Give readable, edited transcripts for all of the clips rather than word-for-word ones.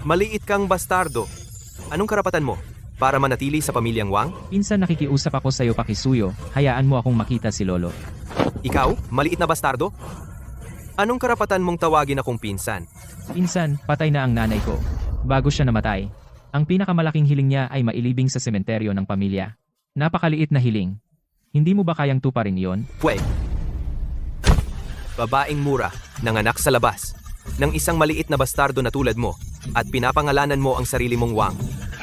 Maliit kang bastardo. Anong karapatan mo para manatili sa pamilyang Wang? Pinsan nakikiusap ako sa'yo pakisuyo, hayaan mo akong makita si Lolo. Ikaw, maliit na bastardo? Anong karapatan mong tawagin akong pinsan? Pinsan, patay na ang nanay ko. Bago siya namatay, ang pinakamalaking hiling niya ay mailibing sa sementeryo ng pamilya. Napakaliit na hiling. Hindi mo ba kayang tuparin iyon? Pwede. Babaeng mura, nanganak sa labas, ng isang maliit na bastardo na tulad mo, at pinapangalanan mo ang sarili mong Wang.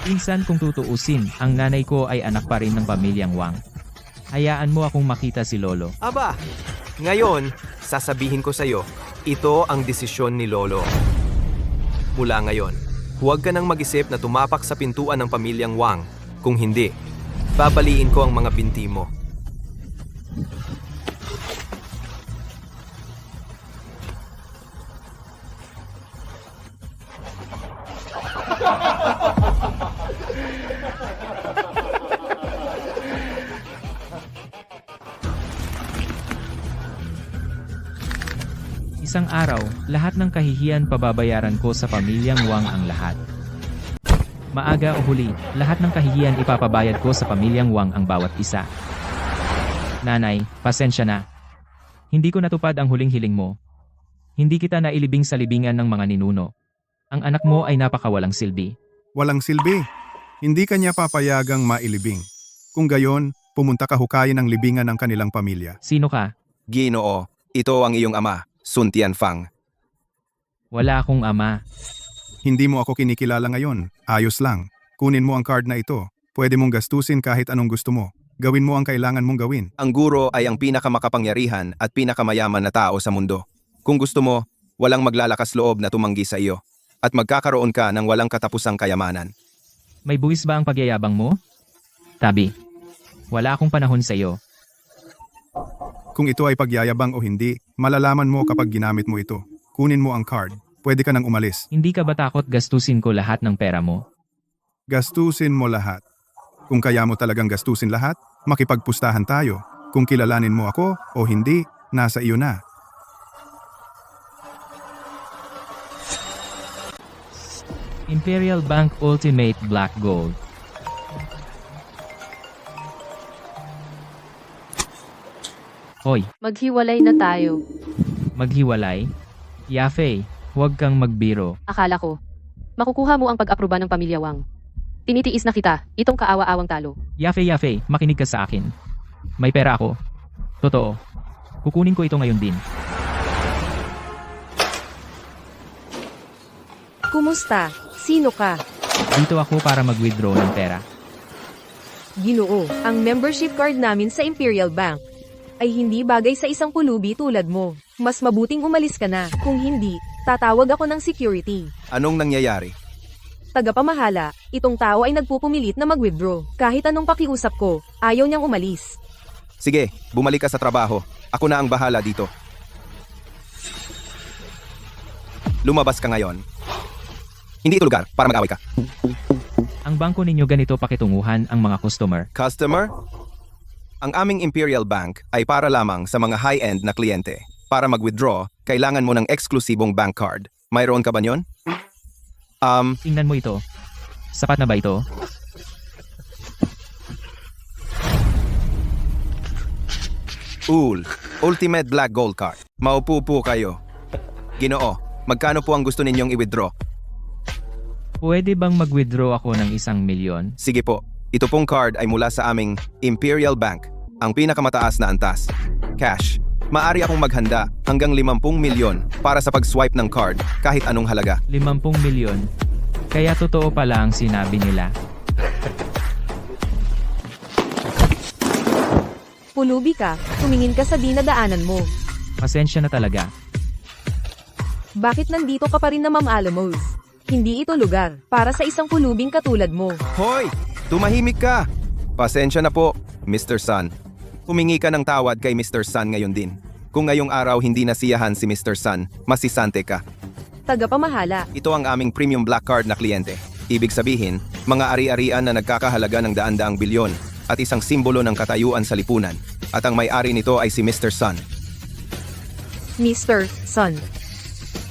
Pinsan, kung tutuusin, ang nanay ko ay anak pa rin ng pamilyang Wang. Hayaan mo akong makita si Lolo. Aba, ngayon, sasabihin ko sa'yo, ito ang desisyon ni Lolo. Mula ngayon, huwag ka nang mag-isip na tumapak sa pintuan ng pamilyang Wang. Kung hindi, babaliin ko ang mga binti mo. Isang araw, lahat ng kahihiyan pababayaran ko sa pamilyang Wang ang lahat. Maaga o huli, lahat ng kahihiyan ipapabayad ko sa pamilyang Wang ang bawat isa. Nanay, pasensya na. Hindi ko natupad ang huling hiling mo. Hindi kita nailibing sa libingan ng mga ninuno. Ang anak mo ay napakawalang silbi. Walang silbi. Hindi kanya papayagang mailibing. Kung gayon, pumunta ka hukayin ang libingan ng kanilang pamilya. Sino ka? Ginoo, ito ang iyong ama, Sun Tianfang. Wala akong ama. Hindi mo ako kinikilala ngayon. Ayos lang. Kunin mo ang card na ito. Pwede mong gastusin kahit anong gusto mo. Gawin mo ang kailangan mong gawin. Ang guro ay ang pinakamakapangyarihan at pinakamayaman na tao sa mundo. Kung gusto mo, walang maglalakas loob na tumanggi sa iyo. At magkakaroon ka ng walang katapusang kayamanan. May buwis ba ang pagyayabang mo? Tabi. Wala akong panahon sa iyo. Kung ito ay pagyayabang o hindi, malalaman mo kapag ginamit mo ito. Kunin mo ang card. Pwede ka nang umalis. Hindi ka ba takot gastusin ko lahat ng pera mo? Gastusin mo lahat. Kung kaya mo talagang gastusin lahat, makipagpustahan tayo. Kung kilalanin mo ako o hindi, nasa iyo na. Imperial Bank Ultimate Black Gold. Hoy, Maghiwalay na tayo. maghiwalay? Yafe, huwag kang magbiro. Akala ko, makukuha mo ang pag-aproba ng pamilya Wang. Tinitiis na kita, itong kaawa-awang talo. Yafe, makinig ka sa akin. May pera ako. Totoo. Kukunin ko ito ngayon din. Kumusta? Sino ka? Dito ako para mag-withdraw ng pera. Ginoo, ang membership card namin sa Imperial Bank ay hindi bagay sa isang pulubi tulad mo. Mas mabuting umalis ka na. Kung hindi, tatawag ako ng security. Anong nangyayari? Tagapamahala, itong tao ay nagpupumilit na mag-withdraw. Kahit anong pakiusap ko, ayaw niyang umalis. Sige, bumalik ka sa trabaho. Ako na ang bahala dito. Lumabas ka ngayon. Hindi ito lugar para mag-away ka. Ang bangko ninyo ganito pakitunguhan ang mga customer. Customer? Ang aming Imperial Bank ay para lamang sa mga high-end na kliyente. Para mag-withdraw, kailangan mo ng eksklusibong bank card. Mayroon ka ba niyon? Tingnan mo ito. Sapat na ba ito? Ultimate Black Gold Card. Maupo po kayo. Ginoo, magkano po ang gusto ninyong i-withdraw? Pwede bang mag-withdraw ako ng 1,000,000? Sige po, ito pong card ay mula sa aming Imperial Bank, ang pinakamataas na antas. Cash. Maari akong maghanda hanggang 50 milyon para sa pag-swipe ng card kahit anong halaga. 50 milyon. Kaya totoo pala ang sinabi nila. Pulubi ka, tumingin ka sa dinadaanan mo. Pasensya na talaga. Bakit nandito ka pa rin na Ma'am Alamos? Hindi ito lugar para sa isang pulubing katulad mo. Hoy! Tumahimik ka! Pasensya na po, Mr. Sun. Humingi ka ng tawad kay Mr. Sun ngayon din. Kung ngayong araw hindi nasiyahan si Mr. Sun, masisante ka. Tagapamahala, Ito ang aming premium black card na kliyente. Ibig sabihin, mga ari-arian na nagkakahalaga ng daan-daang bilyon at isang simbolo ng katayuan sa lipunan. At ang may-ari nito ay si Mr. Sun. Mr. Sun.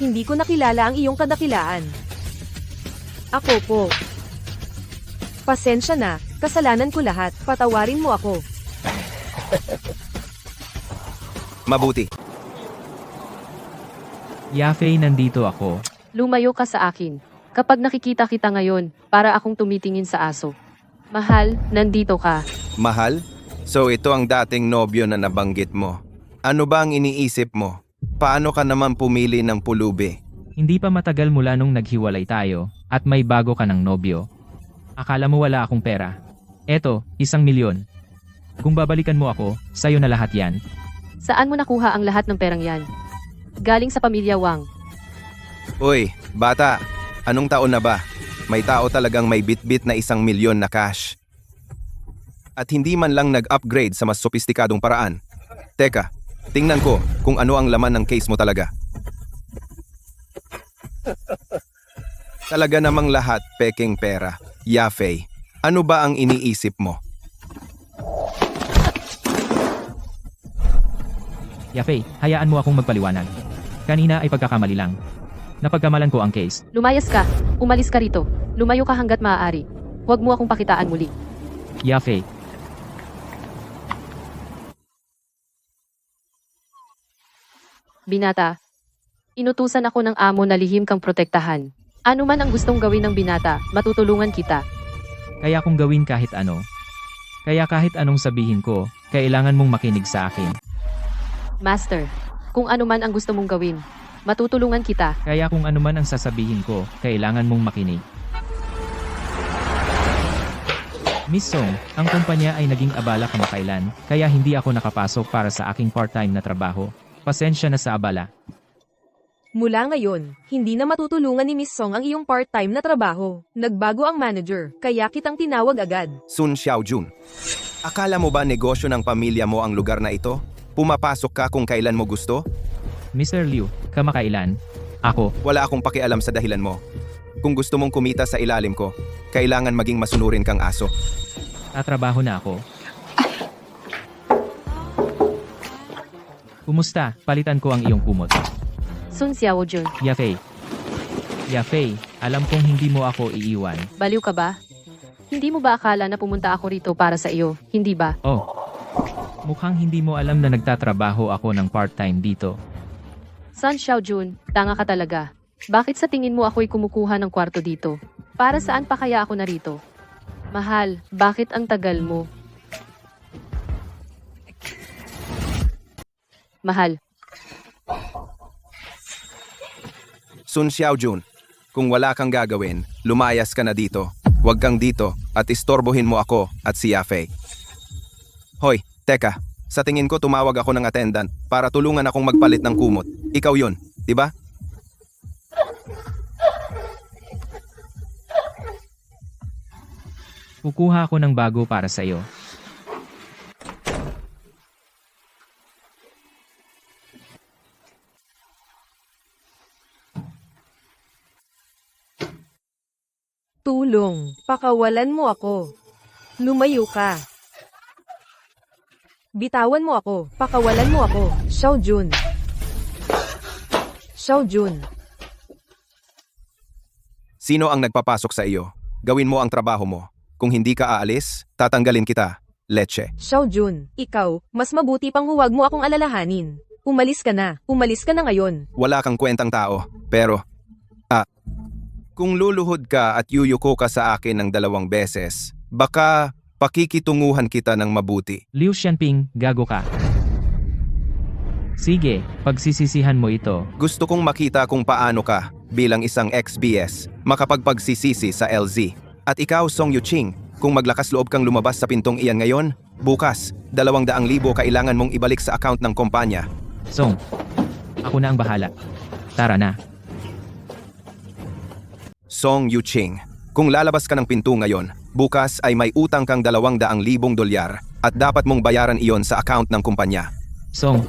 Hindi ko nakilala ang iyong kadakilaan. Ako po. Pasensya na, kasalanan ko lahat. Patawarin mo ako. Mabuti. Yafei, nandito ako. Lumayo ka sa akin. Kapag nakikita kita ngayon, para akong tumitingin sa aso. Mahal, nandito ka. Mahal? So ito ang dating nobyo na nabanggit mo. Ano ba ang iniisip mo? Paano ka naman pumili ng pulubi? Hindi pa matagal mula nung naghiwalay tayo, at may bago ka ng nobyo. Akala mo wala akong pera. Eto, 1,000,000. Kung babalikan mo ako, sayo na lahat yan. Saan mo nakuha ang lahat ng perang yan? Galing sa pamilya Wang. Uy, bata, anong taon na ba? May tao talagang may bit-bit na 1,000,000 na cash. At hindi man lang nag-upgrade sa mas sopistikadong paraan. Teka, tingnan ko kung ano ang laman ng case mo talaga. Talaga namang lahat peking pera. Yafei, ano ba ang iniisip mo? Yafei, hayaan mo akong magpaliwanag. Kanina ay pagkakamali lang. Napagkamalan ko ang case. Lumayas ka. Umalis ka rito. Lumayo ka hanggat maaari. Huwag mo akong pakitaan muli. Yafei, Binata. Inutusan ako ng amo na lihim kang protektahan. Ano man ang gustong gawin ng binata, matutulungan kita. kaya kong gawin kahit ano. Kaya kahit anong sabihin ko, kailangan mong makinig sa akin. Master, kung ano man ang gusto mong gawin, matutulungan kita. Kaya kung ano man ang sasabihin ko, kailangan mong makinig. Miss Song, ang kumpanya ay naging abala kamakailan, kaya hindi ako nakapasok para sa aking part-time na trabaho. Pasensya na sa abala. Mula ngayon, hindi na matutulungan ni Miss Song ang iyong part-time na trabaho. Nagbago ang manager, kaya kitang tinawag agad. Sun Xiaojun, akala mo ba negosyo ng pamilya mo ang lugar na ito? Pumapasok ka kung kailan mo gusto? Mr. Liu, kamakailan? Ako, Wala akong pakialam sa dahilan mo. Kung gusto mong kumita sa ilalim ko, kailangan maging masunurin kang aso. tatrabaho na ako. Kumusta? Palitan ko ang iyong kumot. Sun Xiaojun, Yafei. Yafei, alam kong hindi mo ako iiwan. baliw ka ba? Hindi mo ba akala na pumunta ako rito para sa iyo, hindi ba? Oh. Mukhang hindi mo alam na nagtatrabaho ako ng part-time dito. Sun Xiaojun, tanga ka talaga. Bakit sa tingin mo ako'y kumukuha ng kwarto dito? Para saan pa kaya ako narito? Mahal, bakit ang tagal mo? Mahal, Sun Xiaojun, kung wala kang gagawin, lumayas ka na dito. Huwag kang dito at istorbohin mo ako at si Yafei. Hoy, teka, sa tingin ko tumawag ako ng attendant para tulungan akong magpalit ng kumot. Ikaw yun, di ba? Kukuha ako ng bago para sa iyo. Tulong, pakawalan mo ako. Lumayo ka. Bitawan mo ako, pakawalan mo ako. Xiaojun. Xiaojun. Sino ang nagpapasok sa iyo? Gawin mo ang trabaho mo. Kung hindi ka aalis, tatanggalin kita. Leche. Xiaojun, ikaw, mas mabuti pang huwag mo akong alalahanin. Umalis ka na. Umalis ka na ngayon. Wala kang kwentang tao. Pero, kung luluhod ka at yuyuko ka sa akin ng 2 beses, baka pakikitunguhan kita ng mabuti. Liu Xianping, gago ka. Sige, pagsisisihan mo ito. Gusto kong makita kung paano ka, bilang isang XBS, makapagpagsisisi sa LZ. At ikaw, Song Yuching, kung maglakas loob kang lumabas sa pintong iyan ngayon, bukas, 200,000 kailangan mong ibalik sa account ng kumpanya. Song, ako na ang bahala. Tara na. Song Yuching, kung lalabas ka ng pinto ngayon, bukas ay may utang kang 200,000 dolyar at dapat mong bayaran iyon sa account ng kumpanya. Song,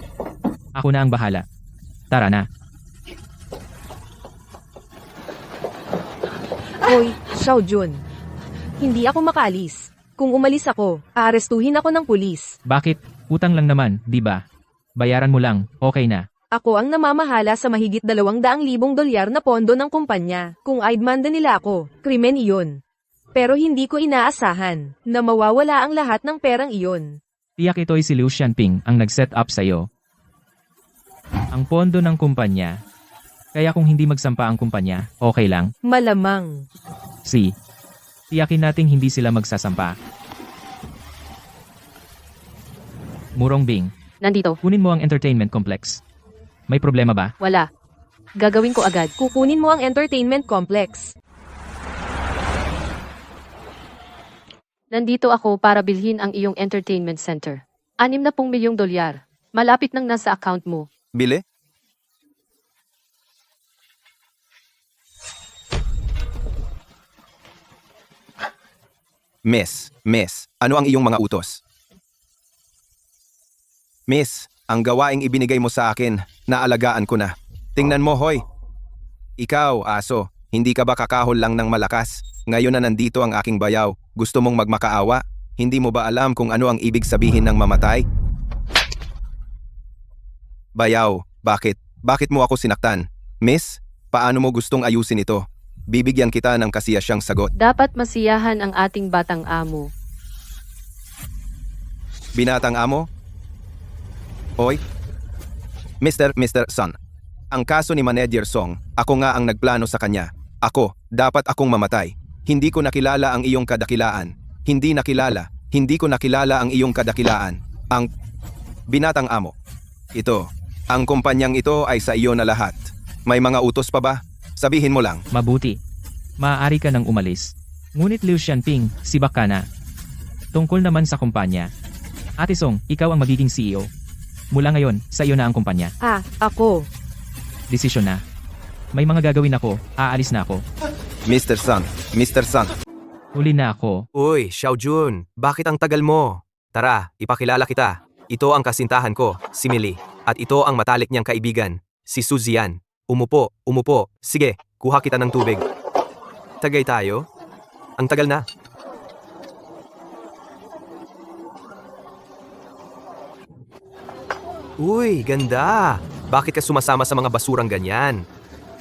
ako na ang bahala. Tara na. Hoy, Xiaojun. Hindi ako makaalis. Kung umalis ako, aarestuhin ako ng pulis. Bakit? Utang lang naman, di ba? Bayaran mo lang, okay na. Ako ang namamahala sa mahigit 200,000 dolyar na pondo ng kumpanya. Kung aidmanda nila ako, krimen iyon. Pero hindi ko inaasahan na mawawala ang lahat ng perang iyon. Tiyak ito'y si Liu Xianping ang nag-set up sa'yo. Ang pondo ng kumpanya. Kaya kung hindi magsampa ang kumpanya, okay lang. Malamang. Tiyakin nating hindi sila magsasampa. Murong Bing, Nandito. kunin mo ang entertainment complex. May problema ba? Wala. Gagawin ko agad. Kukunin mo ang entertainment complex. Nandito ako para bilhin ang iyong entertainment center. 60 milyong dolyar. Malapit nang nasa account mo. Bili? Miss, ano ang iyong mga utos? Miss, ang gawaing ibinigay mo sa akin, naalagaan ko na. Tingnan mo, hoy. Ikaw, aso, hindi ka ba kakahol lang ng malakas? Ngayon na nandito ang aking bayaw, gusto mong magmakaawa? Hindi mo ba alam kung ano ang ibig sabihin ng mamatay? Bayaw, bakit? Bakit mo ako sinaktan? Miss, paano mo gustong ayusin ito? Bibigyan kita ng kasiyasyang sagot. Dapat masiyahan ang ating batang amo. Binatang amo? Hoy? Mr. Son. Ang kaso ni Manager Song, ako nga ang nagplano sa kanya. Ako, dapat akong mamatay. Hindi ko nakilala ang iyong kadakilaan. Hindi ko nakilala ang iyong kadakilaan. Ang binatang amo. Ito, ang kumpanyang ito ay sa iyo na lahat. May mga utos pa ba? Sabihin mo lang. Mabuti. Maaari ka nang umalis. Ngunit Liu Xianping, sibak ka na. Tungkol naman sa kumpanya. Ate Song, ikaw ang magiging CEO. Mula ngayon, sa iyo na ang kumpanya. Ako. Desisyon na. May mga gagawin ako, aalis na ako. Mr. Son. Huli na ako. Uy, Xiaojun, bakit ang tagal mo? Tara, ipakilala kita. Ito ang kasintahan ko, si Millie. At ito ang matalik niyang kaibigan, si Suzian. Umupo. Sige, kuha kita ng tubig. Tagay tayo? Ang tagal na. Uy, ganda. Bakit ka sumasama sa mga basurang ganyan?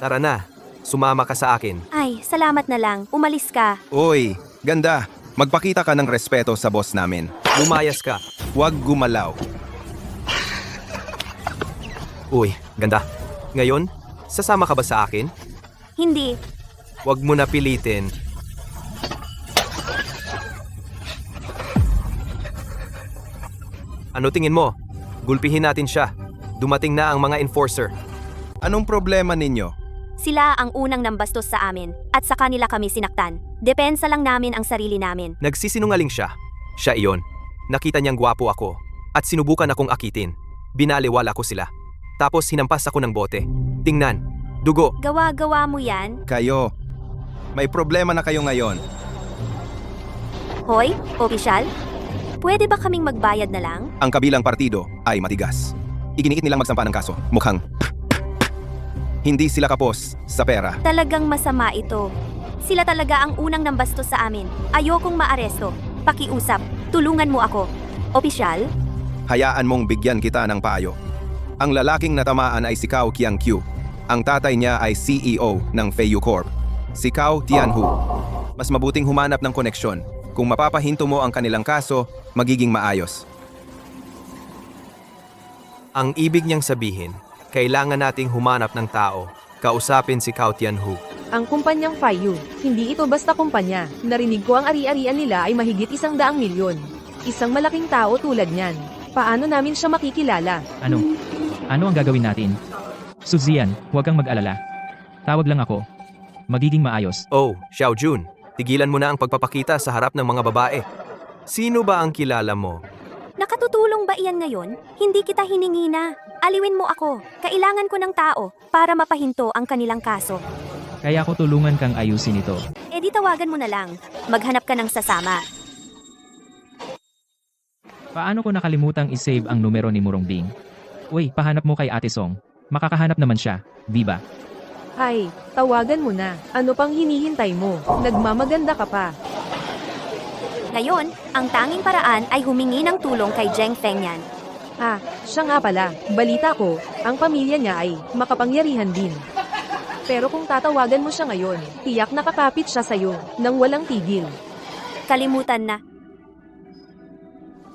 Tara na, sumama ka sa akin. Ay, salamat na lang. Umalis ka. Uy, ganda. Magpakita ka ng respeto sa boss namin. Lumayas ka. Huwag gumalaw. Uy, ganda. Ngayon, sasama ka ba sa akin? Hindi. Huwag mo na pilitin. Ano tingin mo? Gulpihin natin siya. Dumating na ang mga enforcer. Anong problema ninyo? Sila ang unang nambastos sa amin at sa kanila kami sinaktan. Depensa lang namin ang sarili namin. Nagsisinungaling siya. Siya iyon. Nakita niyang gwapo ako at sinubukan akong akitin. Binaliwala ko sila. Tapos hinampas ako ng bote. Tingnan, dugo. Gawa-gawa mo yan? Kayo. May problema na kayo ngayon. Hoy, opisyal? Pwede ba kaming magbayad na lang? Ang kabilang partido ay matigas. Iginiit nilang magsampa ng kaso. Mukhang hindi sila kapos sa pera. Talagang masama ito. Sila talaga ang unang nambastos sa amin. Ayokong maaresto. Pakiusap, tulungan mo ako. Opisyal? Hayaan mong bigyan kita ng payo. Ang lalaking natamaan ay si Cao Qiangqiu. Ang tatay niya ay CEO ng Feiyu Corp. Si Cao Tianhu. Mas mabuting humanap ng koneksyon. Kung mapapahinto mo ang kanilang kaso, magiging maayos. Ang ibig niyang sabihin, kailangan nating humanap ng tao. Kausapin si Cao Tianhu. Ang kumpanyang Feiyu, hindi ito basta kumpanya. Narinig ko ang ari-arian nila ay mahigit 100 milyon. Isang malaking tao tulad niyan. Paano namin siya makikilala? Ano ang gagawin natin? Suzian, huwag kang mag-alala. Tawag lang ako. Magiging maayos. Oh, Xiaojun, tigilan mo na ang pagpapakita sa harap ng mga babae. Sino ba ang kilala mo? Nakatutulong ba iyan ngayon? Hindi kita hiningi na. Aliwin mo ako. Kailangan ko ng tao para mapahinto ang kanilang kaso. Kaya ako tulungan kang ayusin ito. E di tawagan mo na lang. Maghanap ka ng sasama. Paano ko nakalimutang isave ang numero ni Murong Bing? Uy, pahanap mo kay Ate Song. Makakahanap naman siya, di ba? Ay, tawagan mo na. Ano pang hinihintay mo? Nagmamaganda ka pa. Ngayon, ang tanging paraan ay humingi ng tulong kay Zheng Fengyan. Siya nga pala. Balita ko, ang pamilya niya ay makapangyarihan din. Pero kung tatawagan mo siya ngayon, tiyak nakakapit siya sa'yo nang walang tigil. Kalimutan na.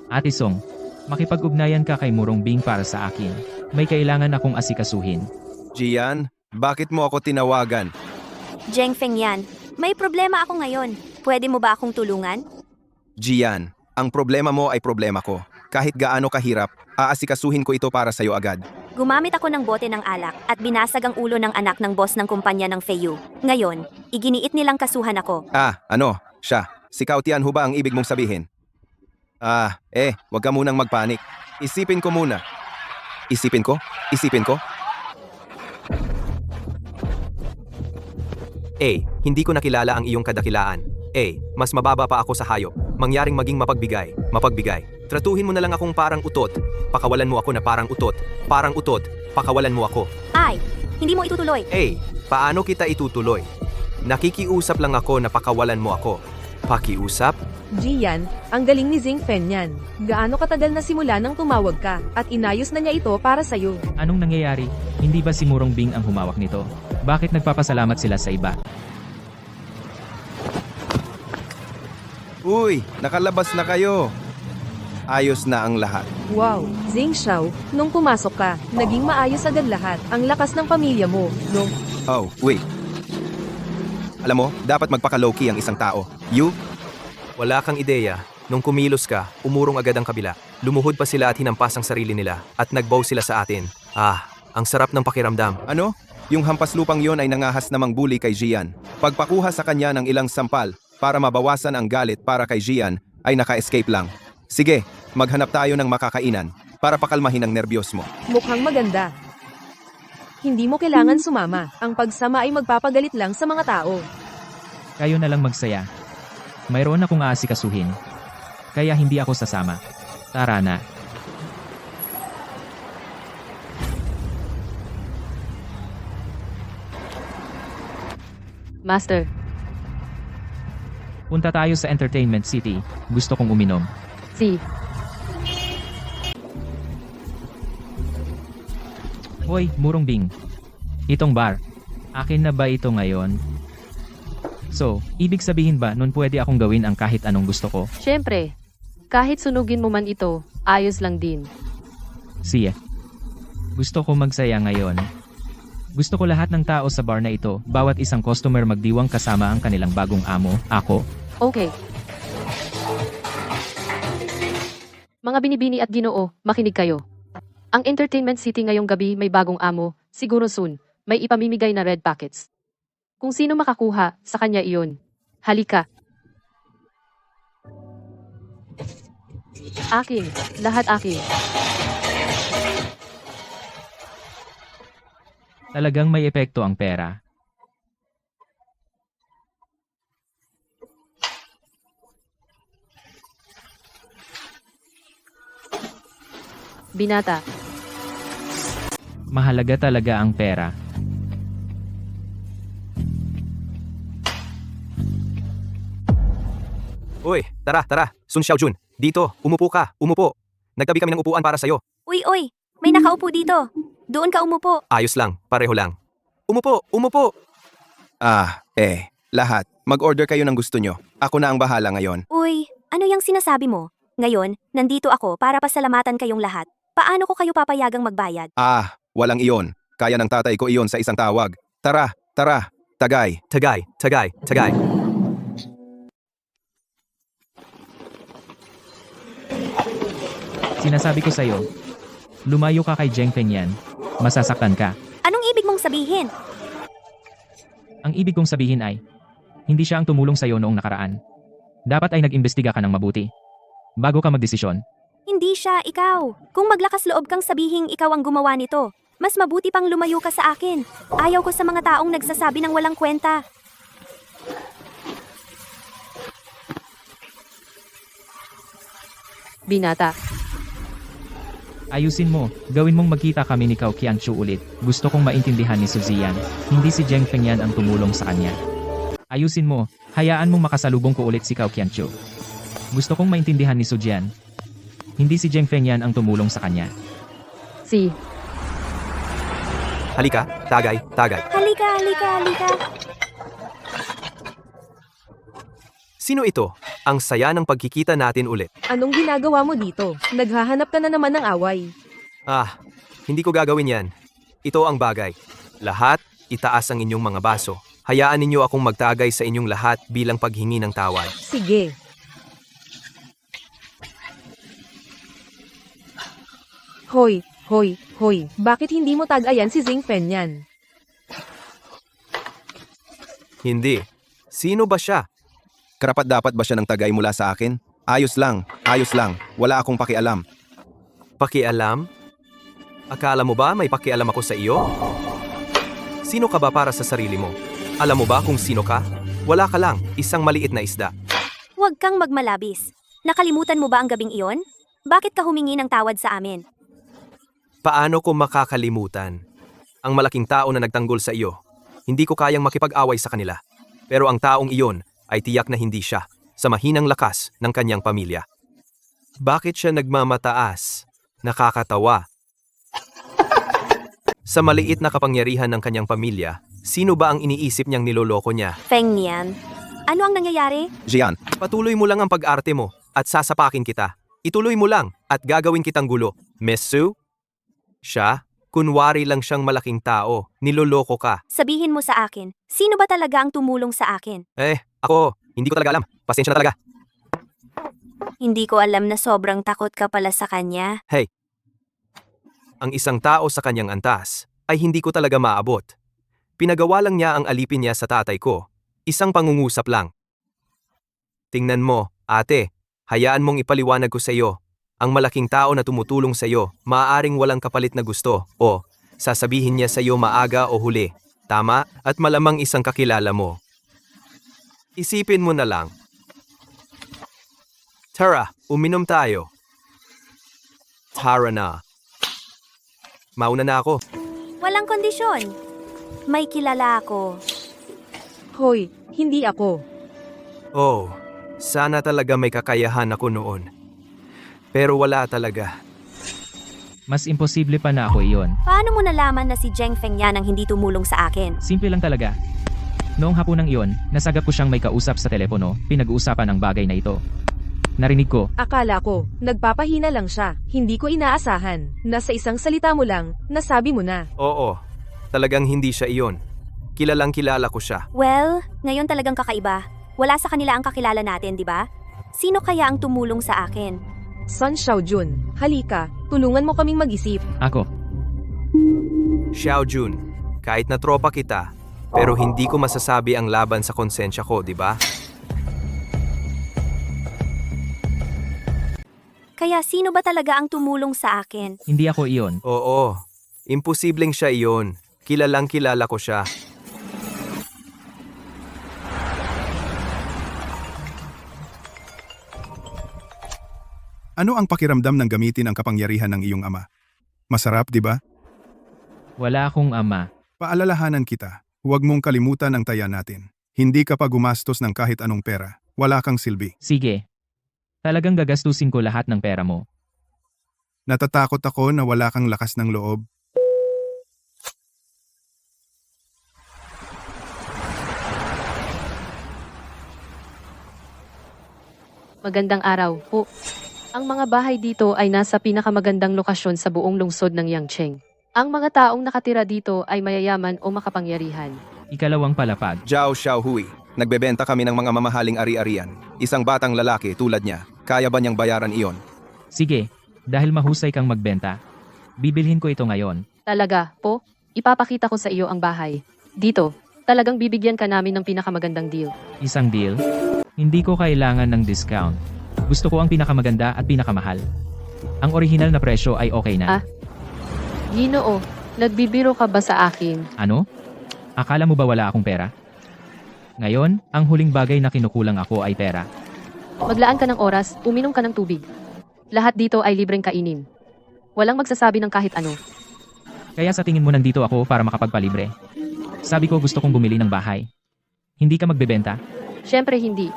Ate Song, makipag-ugnayan ka kay Murong Bing para sa akin. May kailangan akong asikasuhin. Jian, bakit mo ako tinawagan? Jeng Feng yan. May problema ako ngayon. Pwede mo ba akong tulungan? Jian, ang problema mo ay problema ko. Kahit gaano kahirap, aasikasuhin ko ito para sa'yo agad. Gumamit ako ng bote ng alak at binasag ang ulo ng anak ng boss ng kumpanya ng Feiyu. Ngayon, iginiit nilang kasuhan ako. Siya. Si Cao Tian ho ba ang ibig mong sabihin? Wag ka munang magpanik. Isipin ko muna. Isipin ko? Hindi ko nakilala ang iyong kadakilaan. Mas mababa pa ako sa hayop. Mangyaring maging mapagbigay. Tratuhin mo na lang akong parang utot. Pakawalan mo ako na parang utot. Pakawalan mo ako. Ay, hindi mo itutuloy. Paano kita itutuloy? Nakikiusap lang ako na pakawalan mo ako. Pakiusap? Jian, ang galing ni Zing Fen yan. Gaano katagal na simula nang tumawag ka at inayos na niya ito para sa'yo. Anong nangyayari? Hindi ba si Murong Bing ang humawak nito? Bakit nagpapasalamat sila sa iba? Uy, nakalabas na kayo. Ayos na ang lahat. Wow, Zing Xiao, nung pumasok ka, naging maayos agad lahat. Ang lakas ng pamilya mo, no? Wait. Alam mo, dapat magpaka-low-key ang isang tao. Wala kang ideya. Nung kumilos ka, umurong agad ang kabila. Lumuhod pa sila at hinampas ang sarili nila at nagbow sila sa atin. Ang sarap ng pakiramdam. Ano? Yung hampas lupang yon ay nangahas namang bully kay Jian. Pagpakuha sa kanya ng ilang sampal para mabawasan ang galit para kay Jian ay naka-escape lang. Sige, maghanap tayo ng makakainan para pakalmahin ang nerbiyos mo. Mukhang maganda. Hindi mo kailangan sumama. Ang pagsama ay magpapagalit lang sa mga tao. Kayo na lang magsaya. Mayroon akong aasikasuhin. Kaya hindi ako sasama. Tara na. Master, Punta tayo sa Entertainment City. Gusto kong uminom. si. Hoy, Murong Bing. Itong bar. Akin na ba ito ngayon? So, ibig sabihin ba nun pwede akong gawin ang kahit anong gusto ko? Siyempre, kahit sunugin mo man ito, ayos lang din. Siya. Gusto ko magsaya ngayon. Gusto ko lahat ng tao sa bar na ito, bawat isang customer magdiwang kasama ang kanilang bagong amo, ako. Okay. Mga binibini at ginoo, makinig kayo. Ang Entertainment City ngayong gabi may bagong amo, siguro soon, may ipamimigay na red packets. Kung sino makakuha, sa kanya iyon. Halika. Akin, lahat akin. Talagang may epekto ang pera. Binata, Mahalaga talaga ang pera. Uy, tara. Sun Xiaojun, dito, umupo ka, umupo. Nagtabi kami ng upuan para sa'yo. Uy, may nakaupo dito. Doon ka umupo. Ayos lang, pareho lang. Umupo. Lahat. Mag-order kayo ng gusto nyo. Ako na ang bahala ngayon. Uy, ano yung sinasabi mo? Ngayon, nandito ako para pasalamatan kayong lahat. Paano ko kayo papayagang magbayad? Walang iyon. Kaya ng tatay ko iyon sa isang tawag. Tara. Tagay. Sinasabi ko sa'yo, lumayo ka kay Zheng Feng yan. Masasaktan ka. Anong ibig mong sabihin? Ang ibig kong sabihin ay, hindi siya ang tumulong sa'yo noong nakaraan. Dapat ay nag-imbestiga ka ng mabuti. Bago ka magdesisyon. Hindi siya, ikaw. Kung maglakas loob kang sabihing ikaw ang gumawa nito, mas mabuti pang lumayo ka sa akin. Ayaw ko sa mga taong nagsasabi ng walang kwenta. binata. Ayusin mo, gawin mong magkita kami ni Cao Qianchu ulit. Gusto kong maintindihan ni Suzian. Hindi si Zheng Feng yan ang tumulong sa kanya. Ayusin mo, hayaan mong makasalubong ko ulit si Cao Qianchu. Gusto kong maintindihan ni Suzian. Hindi si Zheng Feng yan ang tumulong sa kanya. Si, Halika, tagay, tagay. Halika, halika, halika. Sino ito? Ang saya ng pagkikita natin ulit. Anong ginagawa mo dito? Naghahanap ka na naman ng away. Ah, hindi ko gagawin yan. Ito ang bagay. Lahat, itaas ang inyong mga baso. Hayaan ninyo akong magtagay sa inyong lahat bilang paghingi ng tawad. Sige. Hoy, hoy, hoy. Bakit hindi mo tagayan si Zheng Fen yan? Hindi. Sino ba siya? Karapat-dapat ba siya ng tagay mula sa akin? Ayos lang. Wala akong pakialam. Pakialam? Akala mo ba may pakialam ako sa iyo? Sino ka ba para sa sarili mo? Alam mo ba kung sino ka? Wala ka lang, isang maliit na isda. Huwag kang magmalabis. Nakalimutan mo ba ang gabing iyon? Bakit ka humingi ng tawad sa amin? Paano ko makakalimutan? Ang malaking tao na nagtanggol sa iyo. Hindi ko kayang makipag-away sa kanila. Pero ang taong iyon ay tiyak na hindi siya sa mahinang lakas ng kanyang pamilya. Bakit siya nagmamataas? Nakakatawa. Sa maliit na kapangyarihan ng kanyang pamilya, sino ba ang iniisip niyang niloloko niya? Feng Nian. Ano ang nangyayari? Jian, Patuloy mo lang ang pag-arte mo at sasapakin kita. Ituloy mo lang at gagawin kitang gulo. Miss Sue? Siya? Kunwari lang siyang malaking tao. Niloloko ka. Sabihin mo sa akin, sino ba talaga ang tumulong sa akin? Ako, hindi ko talaga alam. Pasensya na talaga. Hindi ko alam na sobrang takot ka pala sa kanya. Ang isang tao sa kanyang antas ay hindi ko talaga maabot. Pinagawa lang niya ang alipin niya sa tatay ko. Isang pangungusap lang. Tingnan mo, ate, hayaan mong ipaliwanag ko sa iyo. Ang malaking tao na tumutulong sa iyo, maaaring walang kapalit na gusto o sasabihin niya sa iyo maaga o huli. Tama? At malamang isang kakilala mo. Isipin mo na lang. Tara, uminom tayo. Tara na. Mauna na ako. Walang kondisyon. May kilala ako. Hoy, hindi ako. Oh, sana talaga may kakayahan ako noon. Pero wala talaga. Mas imposible pa na ako iyon. Paano mo nalaman na si Zheng Feng yan ang hindi tumulong sa akin? Simple lang talaga. Noong hapunang iyon, nasagap ko siyang may kausap sa telepono, pinag-uusapan ang bagay na ito. Narinig ko, Akala ko, nagpapahina lang siya. Hindi ko inaasahan. Nasa isang salita mo lang, nasabi mo na. Oo, talagang hindi siya iyon. Kilalang kilala ko siya. Well, ngayon talagang kakaiba. Wala sa kanila ang kakilala natin, di ba? Sino kaya ang tumulong sa akin? Sun Xiaojun, halika, tulungan mo kaming mag-isip. ako. Xiao Jun, kahit na tropa kita, pero hindi ko masasabi ang laban sa konsensya ko, di ba? Kaya sino ba talaga ang tumulong sa akin? Hindi ako iyon. Oo, imposibleng siya iyon. Kilalang kilala ko siya. Ano ang pakiramdam ng gamitin ang kapangyarihan ng iyong ama? Masarap, di ba? Wala akong ama. Paalalahanan kita, huwag mong kalimutan ang taya natin. Hindi ka pa gumastos ng kahit anong pera. Wala kang silbi. Sige. Talagang gagastusin ko lahat ng pera mo. Natatakot ako na wala kang lakas ng loob. magandang araw po. Ang mga bahay dito ay nasa pinakamagandang lokasyon sa buong lungsod ng Yangcheng. Ang mga taong nakatira dito ay mayayaman o makapangyarihan. Ikalawang palapag. Zhao Xiaohui. Nagbebenta kami ng mga mamahaling ari-arian. Isang batang lalaki tulad niya. Kaya ba niyang bayaran iyon? Sige, dahil mahusay kang magbenta. Bibilhin ko ito ngayon. Talaga, po? Ipapakita ko sa iyo ang bahay. Dito, talagang bibigyan ka namin ng pinakamagandang deal. Isang deal? Hindi ko kailangan ng discount. Gusto ko ang pinakamaganda at pinakamahal. Ang orihinal na presyo ay okay na. Ginoo, nagbibiro ka ba sa akin? Ano? Akala mo ba wala akong pera? Ngayon, ang huling bagay na kinukulang ako ay pera. Maglaan ka ng oras, uminom ka ng tubig. Lahat dito ay libreng kainin. Walang magsasabi ng kahit ano. Kaya sa tingin mo nandito ako para makapagpalibre. Sabi ko gusto kong bumili ng bahay. Hindi ka magbebenta? Siyempre hindi.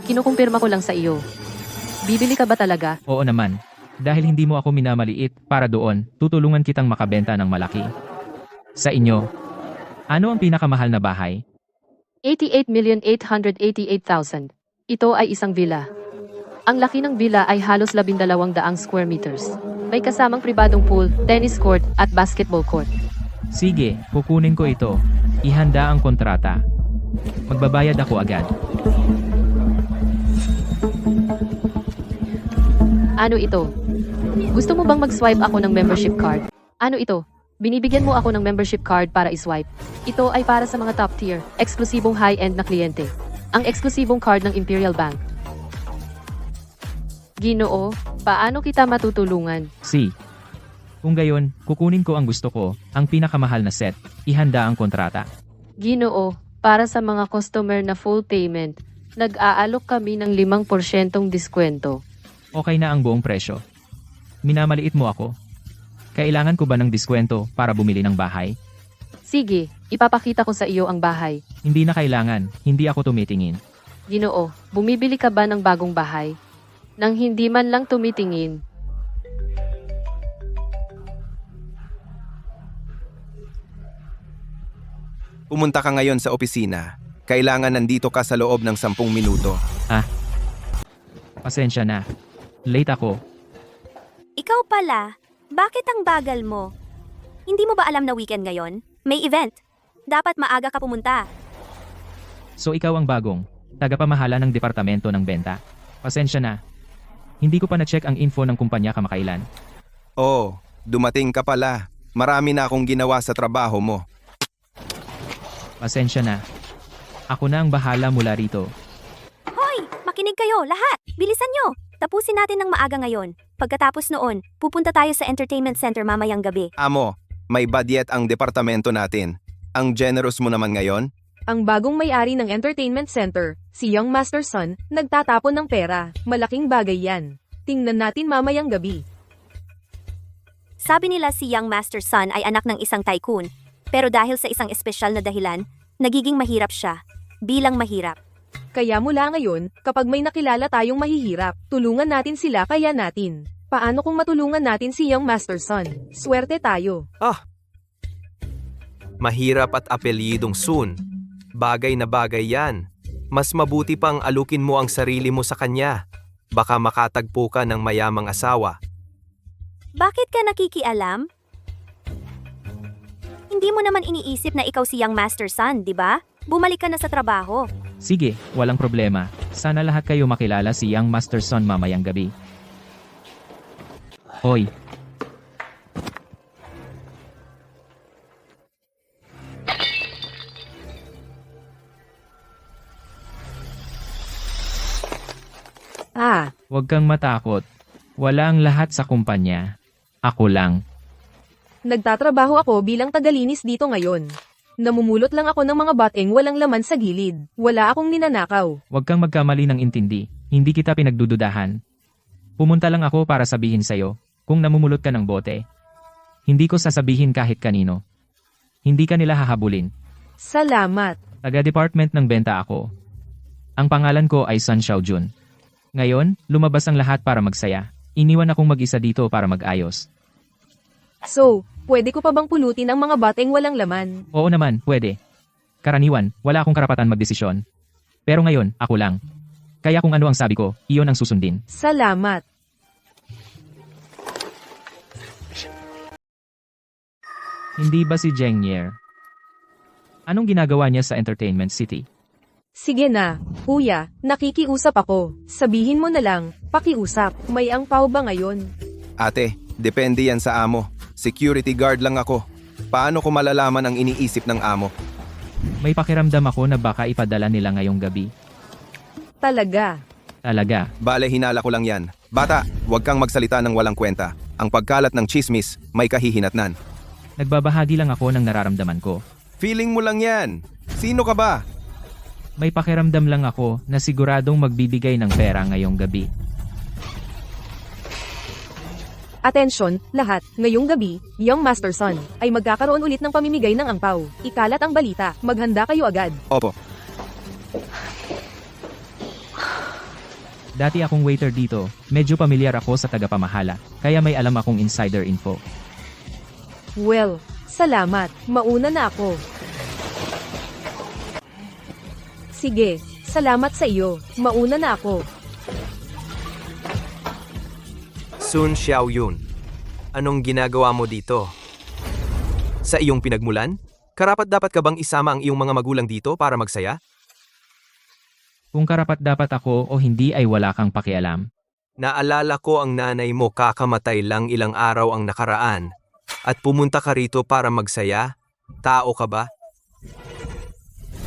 Kinukumpirma ko lang sa iyo. Bibili ka ba talaga? Oo naman. Dahil hindi mo ako minamaliit, para doon, tutulungan kitang makabenta ng malaki. Sa inyo, ano ang pinakamahal na bahay? 88,888,000. Ito ay isang villa. Ang laki ng villa ay halos 12,000 square meters. May kasamang pribadong pool, tennis court, at basketball court. Sige, kukunin ko ito. Ihanda ang kontrata. Magbabayad ako agad. Ano ito? Gusto mo bang mag-swipe ako ng membership card? Ano ito? Binibigyan mo ako ng membership card para i-swipe. Ito ay para sa mga top tier, eksklusibong high-end na kliyente. Ang eksklusibong card ng Imperial Bank. Ginoo, paano kita matutulungan? Si. Kung gayon, kukunin ko ang gusto ko, ang pinakamahal na set. Ihanda ang kontrata. Ginoo, para sa mga customer na full payment, nag-aalok kami ng 5% diskwento. Okay na ang buong presyo. Minamaliit mo ako. Kailangan ko ba ng diskwento para bumili ng bahay? Sige, ipapakita ko sa iyo ang bahay. Hindi na kailangan, hindi ako tumitingin. Ginoo, bumibili ka ba ng bagong bahay? Nang hindi man lang tumitingin. Pumunta ka ngayon sa opisina. Kailangan nandito ka sa loob ng 10 minuto. Pasensya na. Late ako. Ikaw pala, bakit ang bagal mo? Hindi mo ba alam na weekend ngayon? May event. Dapat maaga ka pumunta. So ikaw ang bagong tagapamahala ng departamento ng benta. Pasensya na. Hindi ko pa na-check ang info ng kumpanya kamakailan. Oh, dumating ka pala. Marami na akong ginawa sa trabaho mo. Pasensya na. Ako na ang bahala mula rito. Hoy, makinig kayo, lahat! Bilisan nyo! Tapusin natin ng maaga ngayon. Pagkatapos noon, pupunta tayo sa entertainment center mamayang gabi. Amo, may budget ang departamento natin. Ang generous mo naman ngayon? Ang bagong may-ari ng entertainment center, si Young Master Son, nagtatapon ng pera. Malaking bagay yan. Tingnan natin mamayang gabi. Sabi nila si Young Master Son ay anak ng isang tycoon. Pero dahil sa isang espesyal na dahilan, nagiging mahirap siya. Bilang mahirap. Kaya mula ngayon, kapag may nakilala tayong mahihirap, tulungan natin sila kaya natin. Paano kung matulungan natin si Young Master Son? Swerte tayo. Mahirap at apelyidong Sun. Bagay na bagay yan. Mas mabuti pang alukin mo ang sarili mo sa kanya. Baka makatagpo ka ng mayamang asawa. Bakit ka nakikialam? Hindi mo naman iniisip na ikaw si Young Master Son, di ba? Bumalik ka na sa trabaho. Sige, walang problema. Sana lahat kayo makilala si Young Master Son mamayang gabi. Hoy, huwag kang matakot. Wala ang lahat sa kumpanya. Ako lang. Nagtatrabaho ako bilang tagalinis dito ngayon. Namumulot lang ako ng mga bateng walang laman sa gilid. Wala akong ninanakaw. Huwag kang magkamali ng intindi. Hindi kita pinagdududahan. Pumunta lang ako para sabihin sa'yo, kung namumulot ka ng bote. Hindi ko sasabihin kahit kanino. Hindi ka nila hahabulin. Salamat. Taga-department ng benta ako. Ang pangalan ko ay Sun Xiaojun. Ngayon, lumabas ang lahat para magsaya. Iniwan akong mag-isa dito para mag-ayos. So, pwede ko pa bang pulutin ang mga bateng walang laman? Oo naman, pwede. Karaniwan, wala akong karapatan magdesisyon. Pero ngayon, ako lang. Kaya kung ano ang sabi ko, iyon ang susundin. Salamat. Hindi ba si Zheng Yer? Anong ginagawa niya sa Entertainment City? Sige na, kuya, nakikiusap ako. Sabihin mo na lang, pakiusap. May angpaw ba ngayon? Ate, depende yan sa amo. Security guard lang ako. Paano ko malalaman ang iniisip ng amo? May pakiramdam ako na baka ipadala nila ngayong gabi. Talaga. Talaga. Bale, hinala ko lang yan. Bata, huwag kang magsalita ng walang kwenta. Ang pagkalat ng chismis, may kahihinatnan. Nagbabahagi lang ako ng nararamdaman ko. Feeling mo lang yan. Sino ka ba? May pakiramdam lang ako na siguradong magbibigay ng pera ngayong gabi. Atensyon, lahat, ngayong gabi, Young Master Son, ay magkakaroon ulit ng pamimigay ng angpaw. Ikalat ang balita, maghanda kayo agad. Opo. Dati akong waiter dito, medyo pamilyar ako sa tagapamahala, kaya may alam akong insider info. Well, salamat. Mauna na ako. Sige, salamat sa iyo. Mauna na ako. Sun Xiaoyun, anong ginagawa mo dito? Sa iyong pinagmulan? Karapat-dapat ka bang isama ang iyong mga magulang dito para magsaya? Kung karapat-dapat ako o hindi ay wala kang pakialam. Naalala ko ang nanay mo kakamatay lang ilang araw ang nakaraan at pumunta ka rito para magsaya? Tao ka ba?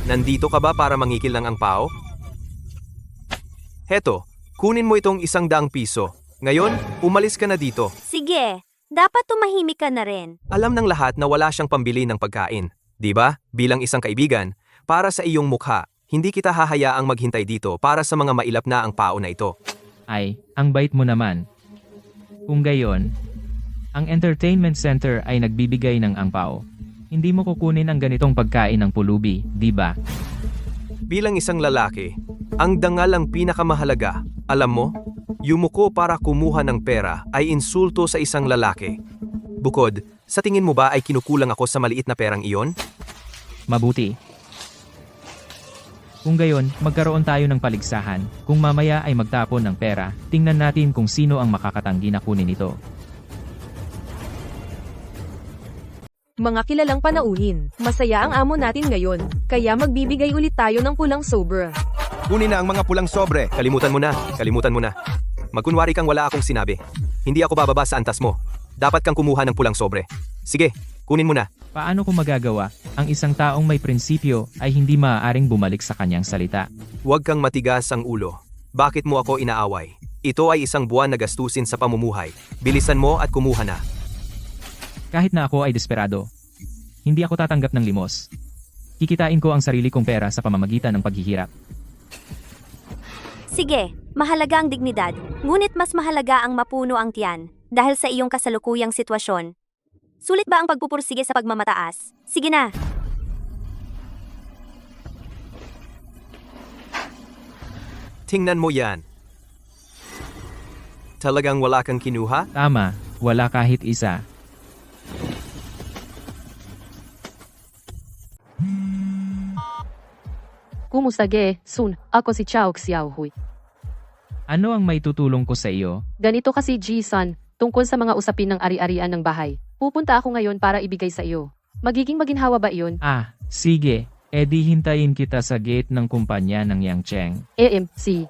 Nandito ka ba para mangikil ng angpao? Heto, kunin mo itong 100 piso. Ngayon, umalis ka na dito. Sige, dapat tumahimik ka na rin. Alam ng lahat na wala siyang pambili ng pagkain. Di ba? Bilang isang kaibigan, para sa iyong mukha, hindi kita hahayaang maghintay dito para sa mga mailap na ang pao na ito. Ay, ang bait mo naman. Kung gayon, ang entertainment center ay nagbibigay ng angpao. Hindi mo kukunin ang ganitong pagkain ng pulubi, di ba? Bilang isang lalaki, ang dangal ang pinakamahalaga. Alam mo, yumuko para kumuha ng pera ay insulto sa isang lalaki. Bukod, sa tingin mo ba ay kinukulang ako sa maliit na perang iyon? Mabuti. Kung gayon, magkaroon tayo ng paligsahan. Kung mamaya ay magtapon ng pera, tingnan natin kung sino ang makakatanggi na kunin ito. Mga kilalang panauhin, masaya ang amo natin ngayon, kaya magbibigay ulit tayo ng pulang sobra. Kunin na ang mga pulang sobre. Kalimutan mo na. Magkunwari kang wala akong sinabi. Hindi ako bababa sa antas mo. Dapat kang kumuha ng pulang sobre. Sige, kunin mo na. Paano ko magagawa? Ang isang taong may prinsipyo ay hindi maaaring bumalik sa kanyang salita. Huwag kang matigas ang ulo. Bakit mo ako inaaway? Ito ay isang buwan na gastusin sa pamumuhay. Bilisan mo at kumuha na. Kahit na ako ay desperado, hindi ako tatanggap ng limos. Kikitain ko ang sarili kong pera sa pamamagitan ng paghihirap. Sige, mahalaga ang dignidad, ngunit mas mahalaga ang mapuno ang tiyan, dahil sa iyong kasalukuyang sitwasyon. Sulit ba ang pagpupursige sa pagmamataas? Sige na! Tingnan mo yan. Talagang wala kang kinuha? Tama, wala kahit isa. Kumusta ge, Sun? Ako si Chao Xiaohui. Ano ang may tutulong ko sa iyo? Ganito kasi Ji-san, tungkol sa mga usapin ng ari-arian ng bahay. Pupunta ako ngayon para ibigay sa iyo. Magiging maginhawa ba iyon? Ah, sige. Edi hintayin kita sa gate ng kumpanya ng Yangcheng. AMC.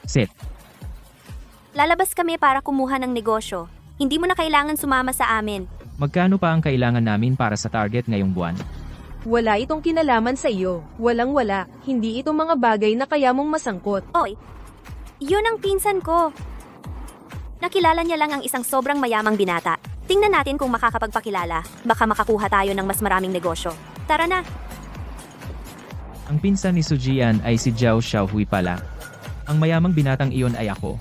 Sit. Lalabas kami para kumuha ng negosyo. Hindi mo na kailangan sumama sa amin. Magkano pa ang kailangan namin para sa target ngayong buwan? Wala itong kinalaman sa iyo. Walang-wala. Hindi ito mga bagay na kaya mong masangkot. Oy, yun ang pinsan ko. Nakilala niya lang ang isang sobrang mayamang binata. Tingnan natin kung makakapagpakilala. Baka makakuha tayo ng mas maraming negosyo. Tara na! Ang pinsan ni Sujian ay si Zhao Xiaohui pala. Ang mayamang binatang iyon ay ako.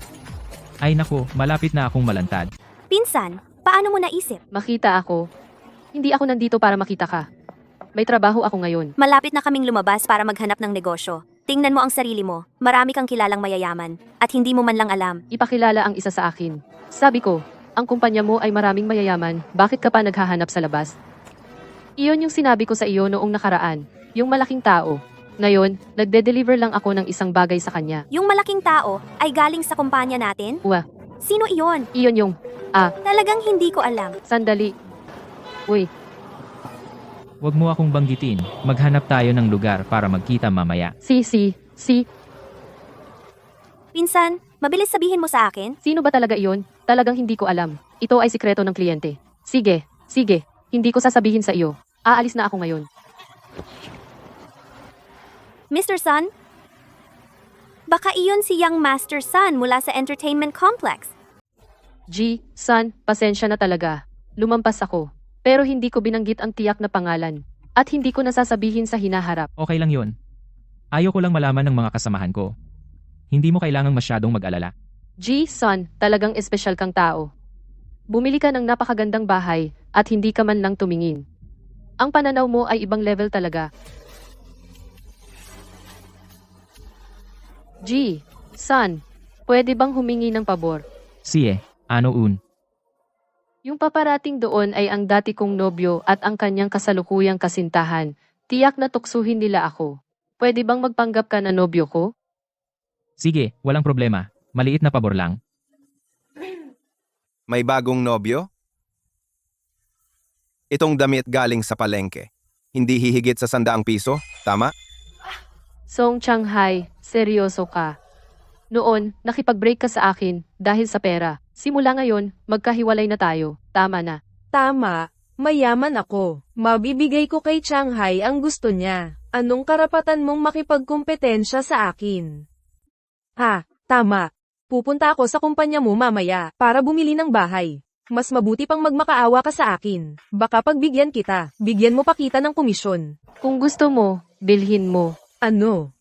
Ay nako, malapit na akong malantad. Pinsan, paano mo naisip? Makita ako. Hindi ako nandito para makita ka. May trabaho ako ngayon. Malapit na kaming lumabas para maghanap ng negosyo. Tingnan mo ang sarili mo. Marami kang kilalang mayayaman. At hindi mo man lang alam. Ipakilala ang isa sa akin. Sabi ko, ang kumpanya mo ay maraming mayayaman. Bakit ka pa naghahanap sa labas? Iyon yung sinabi ko sa iyo noong nakaraan. Yung malaking tao. Ngayon, nagde-deliver lang ako ng isang bagay sa kanya. Yung malaking tao ay galing sa kumpanya natin? Uwa, Sino iyon? iyon yung, Talagang hindi ko alam. sandali. Uy, Huwag mo akong banggitin. Maghanap tayo ng lugar para magkita mamaya. si, Pinsan, mabilis sabihin mo sa akin? sino ba talaga iyon? Talagang hindi ko alam. Ito ay sikreto ng kliyente. Sige, hindi ko sasabihin sa iyo. Aalis na ako ngayon. Mr. Sun? Baka iyon si Young Master Sun mula sa entertainment complex. San, pasensya na talaga. Lumampas ako. Pero hindi ko binanggit ang tiyak na pangalan. At hindi ko nasasabihin sa hinaharap. Okay lang yun. Ayaw ko lang malaman ng mga kasamahan ko. Hindi mo kailangang masyadong mag-alala. San, talagang espesyal kang tao. Bumili ka ng napakagandang bahay at hindi ka man lang tumingin. Ang pananaw mo ay ibang level talaga. Son, pwede bang humingi ng pabor? Siye, ano un? Yung paparating doon ay ang dati kong nobyo at ang kanyang kasalukuyang kasintahan. Tiyak na tuksuhin nila ako. Pwede bang magpanggap ka na nobyo ko? Sige, walang problema. Maliit na pabor lang. May bagong nobyo? Itong damit galing sa palengke. Hindi hihigit sa 100 piso, tama? Song Changhai, seryoso ka. Noon, nakipag-break ka sa akin dahil sa pera. Simula ngayon, magkahiwalay na tayo. Tama na. Tama, mayaman ako. Mabibigay ko kay Shanghai ang gusto niya. Anong karapatan mong makipagkumpetensya sa akin? Ha, tama. Pupunta ako sa kumpanya mo mamaya para bumili ng bahay. Mas mabuti pang magmakaawa ka sa akin. Baka pagbigyan kita, bigyan mo pa kita ng komisyon. Kung gusto mo, bilhin mo. Ano?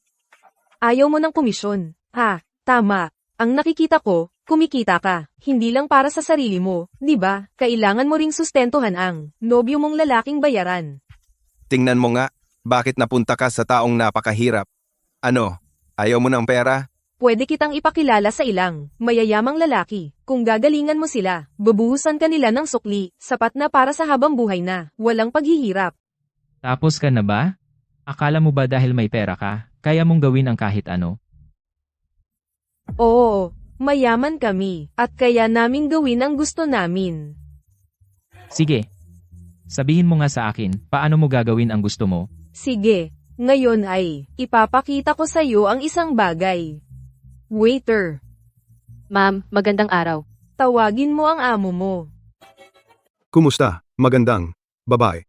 Ayaw mo ng komisyon. Ha, tama. Ang nakikita ko, kumikita ka. Hindi lang para sa sarili mo, di ba? Kailangan mo ring sustentuhan ang nobyo mong lalaking bayaran. Tingnan mo nga, bakit napunta ka sa taong napakahirap? Ano, ayaw mo ng pera? Pwede kitang ipakilala sa ilang mayayamang lalaki. Kung gagalingan mo sila, babuhusan ka nila ng sukli, sapat na para sa habang buhay na, walang paghihirap. Tapos ka na ba? Akala mo ba dahil may pera ka, kaya mong gawin ang kahit ano? Oo, mayaman kami, at kaya naming gawin ang gusto namin. Sige. Sabihin mo nga sa akin, paano mo gagawin ang gusto mo? Sige, ngayon ay, ipapakita ko sa iyo ang isang bagay. Waiter, Ma'am, magandang araw. tawagin mo ang amo mo. Kumusta? Magandang babae.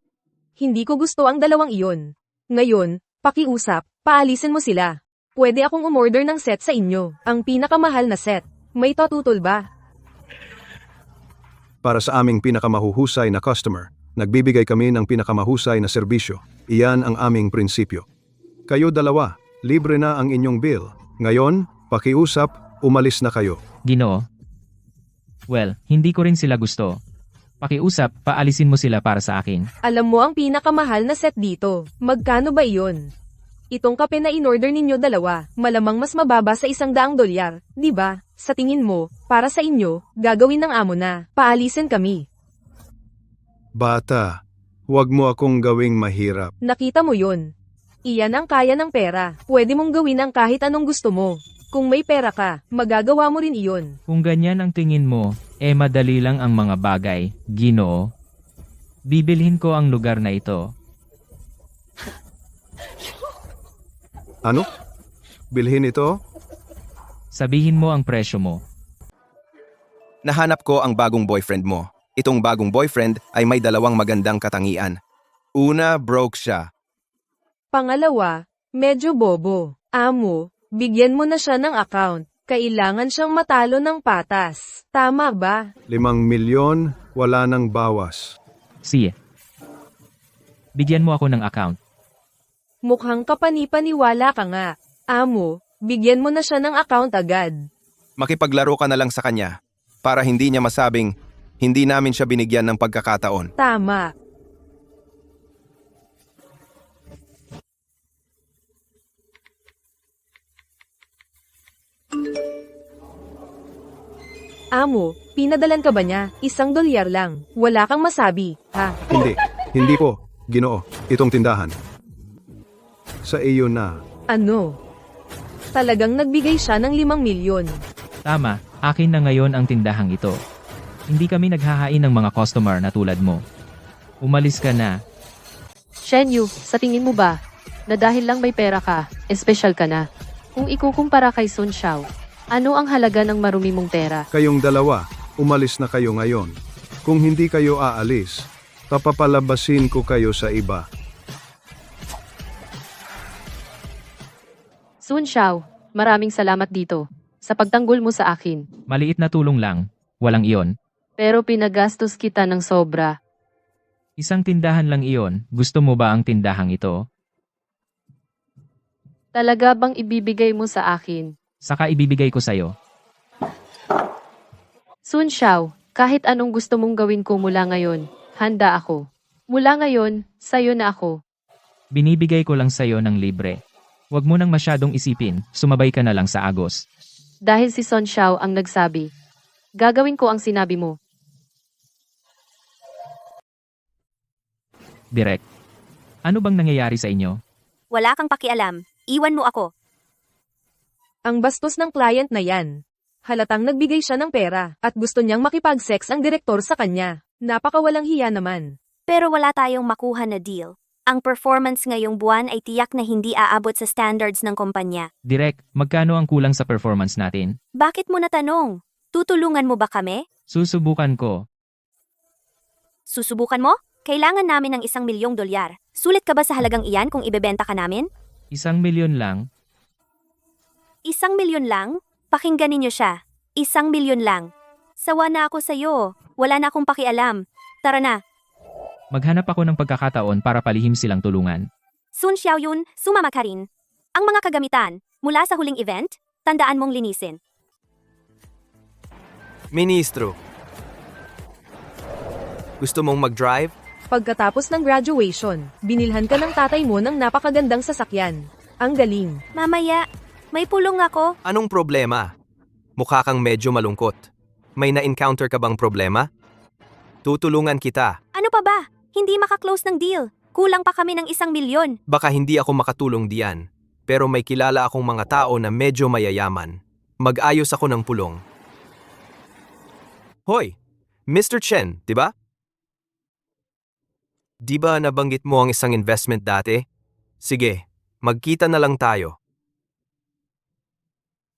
Hindi ko gusto ang dalawang iyon. Ngayon, pakiusap, paalisin mo sila. Pwede akong umorder ng set sa inyo, ang pinakamahal na set. May tatutol ba? Para sa aming pinakamahuhusay na customer, nagbibigay kami ng pinakamahusay na serbisyo. Iyan ang aming prinsipyo. Kayo dalawa, libre na ang inyong bill. Ngayon, pakiusap, umalis na kayo. Ginoo? Well, hindi ko rin sila gusto. Pakiusap, paalisin mo sila para sa akin. Alam mo ang pinakamahal na set dito. Magkano ba iyon? Itong kape na in-order ninyo dalawa, malamang mas mababa sa $100, di ba? Sa tingin mo, para sa inyo, gagawin ng amo na. Paalisin kami. Bata, huwag mo akong gawing mahirap. Nakita mo yun. Iyan ang kaya ng pera. Pwede mong gawin ang kahit anong gusto mo. Kung may pera ka, magagawa mo rin iyon. Kung ganyan ang tingin mo, madali lang ang mga bagay, Ginoo. Bibilhin ko ang lugar na ito. Ano? Bilhin ito? Sabihin mo ang presyo mo. Nahanap ko ang bagong boyfriend mo. Itong bagong boyfriend ay may dalawang magandang katangian. Una, broke siya. Pangalawa, medyo bobo. Amo, bigyan mo na siya ng account. Kailangan siyang matalo ng patas. Tama ba? 5 milyon, wala nang bawas. Sige. Bigyan mo ako ng account. Mukhang kapani-paniwala ka nga. Amo, bigyan mo na siya ng account agad. Makipaglaro ka na lang sa kanya para hindi niya masabing hindi namin siya binigyan ng pagkakataon. Tama. Amo, pinadalan ka ba niya? $1 lang. Wala kang masabi, ha? Hindi po, Ginoo, itong tindahan. Sa iyo na. Ano? Talagang nagbigay siya ng 5 milyon. Tama, akin na ngayon ang tindahang ito. Hindi kami naghahain ng mga customer na tulad mo. Umalis ka na. Shen Yu, sa tingin mo ba, na dahil lang may pera ka, espesyal ka na? Kung ikukumpara kay Sun Xiao, ano ang halaga ng marumi mong pera? Kayong dalawa, umalis na kayo ngayon. Kung hindi kayo aalis, papapalabasin ko kayo sa iba. Sun Xiao, maraming salamat dito sa pagtanggol mo sa akin. Maliit na tulong lang. Walang iyon. Pero pinagastos kita ng sobra. Isang tindahan lang iyon. Gusto mo ba ang tindahang ito? Talaga bang ibibigay mo sa akin? Saka ibibigay ko sa'yo. Sun Xiao, kahit anong gusto mong gawin ko mula ngayon, handa ako. Mula ngayon, sayo na ako. Binibigay ko lang sa'yo ng libre. Huwag mo nang masyadong isipin, sumabay ka na lang sa agos. Dahil si Son Xiao ang nagsabi. Gagawin ko ang sinabi mo. Direk. Ano bang nangyayari sa inyo? Wala kang pakialam. Iwan mo ako. Ang bastos ng client na yan. Halatang nagbigay siya ng pera at gusto niyang makipag-sex ang direktor sa kanya. Napakawalang hiya naman. Pero wala tayong makuha na deal. Ang performance ngayong buwan ay tiyak na hindi aabot sa standards ng kumpanya. Direk, magkano ang kulang sa performance natin? Bakit mo natanong? Tutulungan mo ba kami? Susubukan ko. Susubukan mo? Kailangan namin ng $1,000,000. Sulit ka ba sa halagang iyan kung ibebenta ka namin? 1,000,000 lang. 1,000,000 lang? Pakinggan ninyo siya. 1,000,000 lang. Sawa na ako sa'yo. Wala na akong pakialam. Tara na. Maghanap ako ng pagkakataon para palihim silang tulungan. Sun Xiaoyun, sumama ka rin. Ang mga kagamitan, mula sa huling event, tandaan mong linisin. Ministro. Gusto mong mag-drive? Pagkatapos ng graduation, binilhan ka ng tatay mo ng napakagandang sasakyan. Ang galing. Mamaya, may pulong ako. Anong problema? Mukha kang medyo malungkot. May na-encounter ka bang problema? Tutulungan kita. Ano pa ba? Hindi makaklose ng deal. Kulang pa kami ng $1,000,000. Baka hindi ako makatulong diyan, pero may kilala akong mga tao na medyo mayayaman. Mag-ayos ako ng pulong. Hoy, Mr. Chen, di ba? Di ba nabanggit mo ang isang investment dati? Sige, magkita na lang tayo.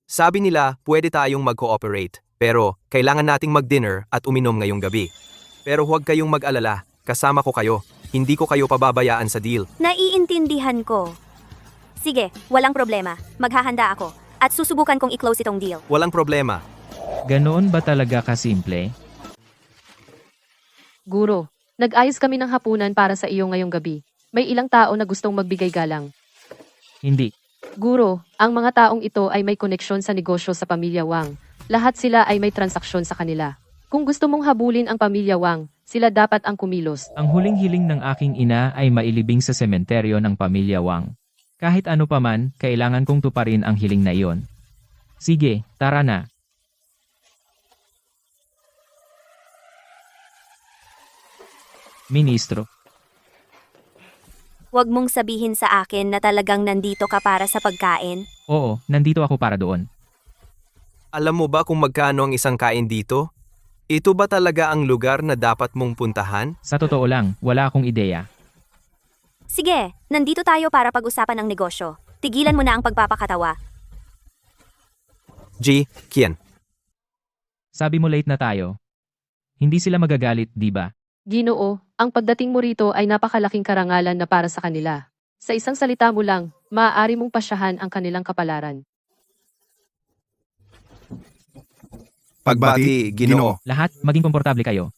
Sabi nila, pwede tayong mag-cooperate, pero kailangan nating mag-dinner at uminom ngayong gabi. Pero huwag kayong mag-alala, kasama ko kayo. Hindi ko kayo pababayaan sa deal. Naiintindihan ko. Sige, walang problema. Maghahanda ako. At susubukan kong i-close itong deal. Walang problema. Ganoon ba talaga kasimple? Guro, nag-ayos kami ng hapunan para sa iyo ngayong gabi. May ilang tao na gustong magbigay galang. Hindi. Guro, ang mga taong ito ay may koneksyon sa negosyo sa pamilya Wang. Lahat sila ay may transaksyon sa kanila. Kung gusto mong habulin ang pamilya Wang, sila dapat ang kumilos. Ang huling hiling ng aking ina ay mailibing sa sementeryo ng pamilya Wang. Kahit ano pa man, kailangan kong tuparin ang hiling na iyon. Sige, tara na. Ministro. Huwag mong sabihin sa akin na talagang nandito ka para sa pagkain. Oo, nandito ako para doon. Alam mo ba kung magkano ang isang kain dito? Ito ba talaga ang lugar na dapat mong puntahan? Sa totoo lang, wala akong ideya. Sige, nandito tayo para pag-usapan ang negosyo. Tigilan mo na ang pagpapakatawa. G, Kian. Sabi mo late na tayo. Hindi sila magagalit, di ba? Ginoo, ang pagdating mo rito ay napakalaking karangalan na para sa kanila. Sa isang salita mo lang, maaari mong pasyahan ang kanilang kapalaran. Pagbati, Ginoo. Lahat, maging komportable kayo.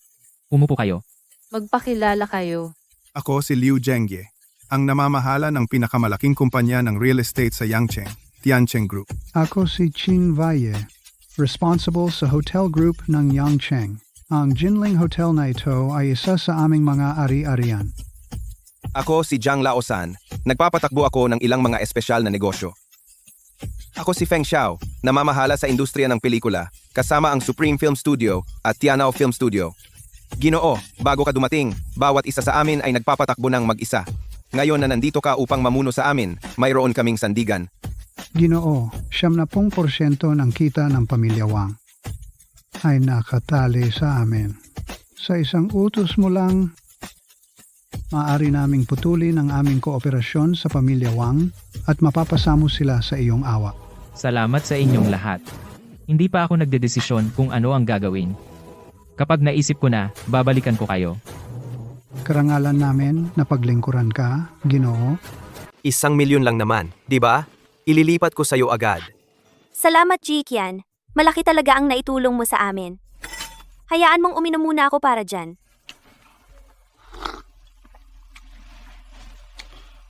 Umupo kayo. Magpakilala kayo. Ako si Liu Zhengye, ang namamahala ng pinakamalaking kumpanya ng real estate sa Yangcheng, Tiancheng Group. Ako si Chin Valle, responsible sa hotel group ng Yangcheng. Ang Jinling Hotel na ito ay isa sa aming mga ari-arian. Ako si Zhang Laosan. Nagpapatakbo ako ng ilang mga espesyal na negosyo. Ako si Feng Xiao, namamahala sa industriya ng pelikula, kasama ang Supreme Film Studio at Tianao Film Studio. Ginoo, bago ka dumating, bawat isa sa amin ay nagpapatakbo ng mag-isa. Ngayon na nandito ka upang mamuno sa amin, mayroon kaming sandigan. Ginoo, 70% ng kita ng pamilya Wang ay nakatali sa amin. Sa isang utos mo lang, maaari naming putulin ang aming kooperasyon sa pamilya Wang at mapapasamo sila sa iyong awa. Salamat sa inyong lahat. Hindi pa ako nagdedesisyon kung ano ang gagawin. Kapag naisip ko na, babalikan ko kayo. Karangalan namin na paglingkuran ka, Ginoo. 1,000,000 lang naman, di ba? Ililipat ko sa'yo agad. Salamat, Jikian. Malaki talaga ang naitulong mo sa amin. Hayaan mong uminom muna ako para dyan.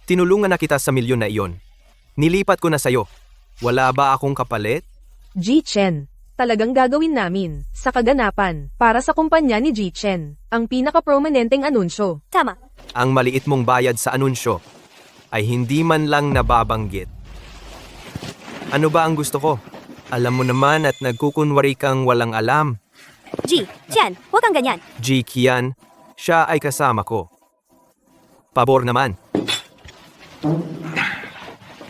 Tinulungan na kita sa milyon na iyon. Nilipat ko na sa'yo. Wala ba akong kapalit? Ji Chen, talagang gagawin namin, sa kaganapan, para sa kumpanya ni Ji Chen, ang pinaka-prominenteng anunsyo. Tama. Ang maliit mong bayad sa anunsyo ay hindi man lang nababanggit. Ano ba ang gusto ko? Alam mo naman at nagkukunwari kang walang alam. G, Tian, huwag kang ganyan. G. Kian, siya ay kasama ko. Pabor naman.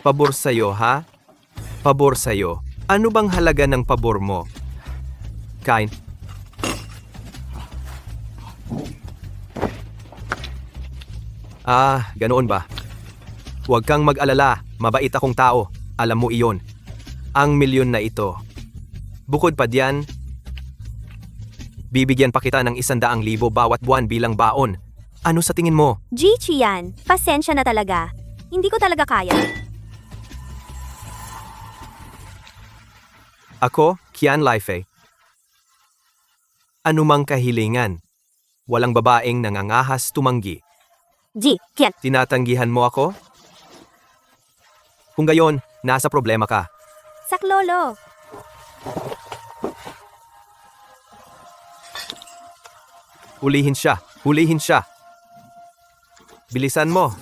Pabor sa'yo, ha? Pabor sa'yo. Ano bang halaga ng pabor mo? Kain. Ganoon ba? Huwag kang mag-alala, mabait akong tao. Alam mo iyon. Ang milyon na ito. Bukod pa diyan, bibigyan pa kita ng 100,000 bawat buwan bilang baon. Ano sa tingin mo? G, Tian, pasensya na talaga. Hindi ko talaga kaya. Ako, Kian Life. Anumang kahilingan. Walang babaeng nangangahas tumanggi. G, Kian, Tinatanggihan mo ako? Kung gayon, nasa problema ka. saklolo. Hulihin siya. Hulihin siya. Bilisan mo.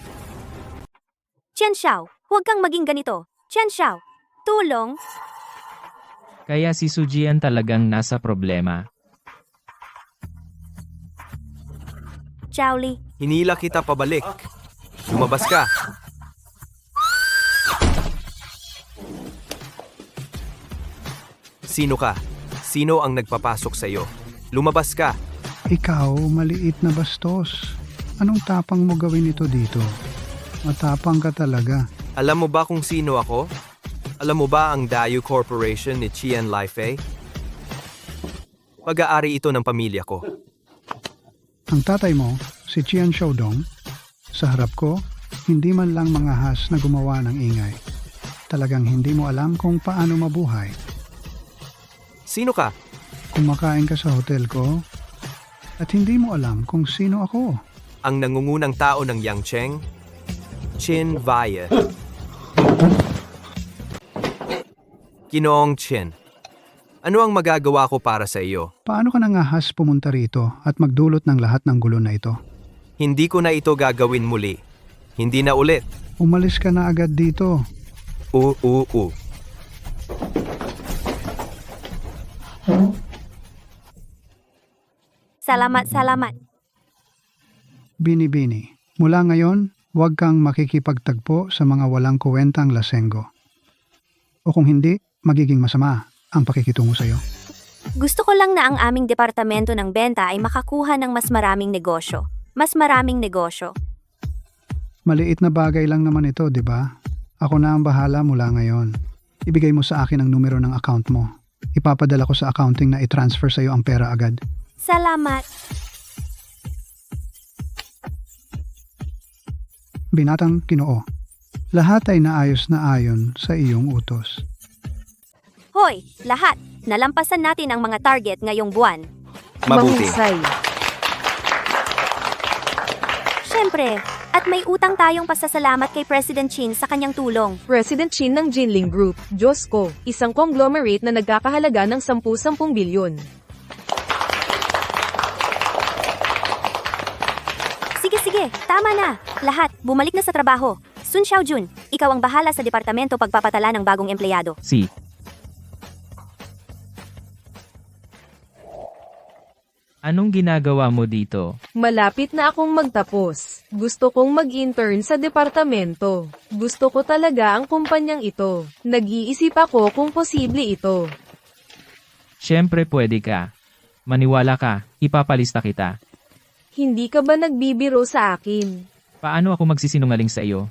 Tian Xiao, huwag kang maging ganito. Tian Xiao, tulong. Kaya si Sujian talagang nasa problema. Xiaoli, Hinila kita pabalik. Lumabas ka. Sino ka? Sino ang nagpapasok sa iyo? Lumabas ka. Ikaw, maliit na bastos. Anong tapang mo gawin ito dito? Matapang ka talaga. Alam mo ba kung sino ako? Alam mo ba ang Dayu Corporation ni Qian Life? Pag-aari ito ng pamilya ko. Ang tatay mo, si Qian Shoudong, sa harap ko, hindi man lang mga has na gumawa ng ingay. Talagang hindi mo alam kung paano mabuhay. Sino ka? Kumakain ka sa hotel ko, at hindi mo alam kung sino ako. Ang nangungunang tao ng Yangcheng? Chin Vaya. Ginoong Chin. Ano ang magagawa ko para sa iyo? Paano ka nangahas pumunta rito at magdulot ng lahat ng gulo na ito? Hindi ko na ito gagawin muli. Hindi na ulit. Umalis ka na agad dito. salamat, salamat. Bini-bini, mula ngayon, huwag kang makikipagtagpo sa mga walang kuwentang lasenggo. O kung hindi, magiging masama ang pakikitungo sa iyo. Gusto ko lang na ang aming departamento ng benta ay makakuha ng mas maraming negosyo. Mas maraming negosyo. Maliit na bagay lang naman ito, di ba? Ako na ang bahala mula ngayon. Ibigay mo sa akin ang numero ng account mo. Ipapadala ko sa accounting na i-transfer sa iyo ang pera agad. Salamat. Binatang Kinoo, lahat ay naayos na ayon sa iyong utos. Hoy, lahat! Nalampasan natin ang mga target ngayong buwan. Mabuti. Mahusay. Siyempre, at may utang tayong pasasalamat kay President Chin sa kanyang tulong. President Chin ng Jinling Group, Diyos ko, isang conglomerate na nagkakahalaga ng 10-10 bilyon. Sige, tama na. Lahat, bumalik na sa trabaho. Sun Xiaojun, ikaw ang bahala sa departamento pagpapatala ng bagong empleyado. Si. Anong ginagawa mo dito? Malapit na akong magtapos. Gusto kong mag-intern sa departamento. Gusto ko talaga ang kumpanyang ito. Nag-iisip ako kung posible ito. Siyempre pwede ka. Maniwala ka, ipapalista kita. Hindi ka ba nagbibiro sa akin? Paano ako magsisinungaling sa iyo?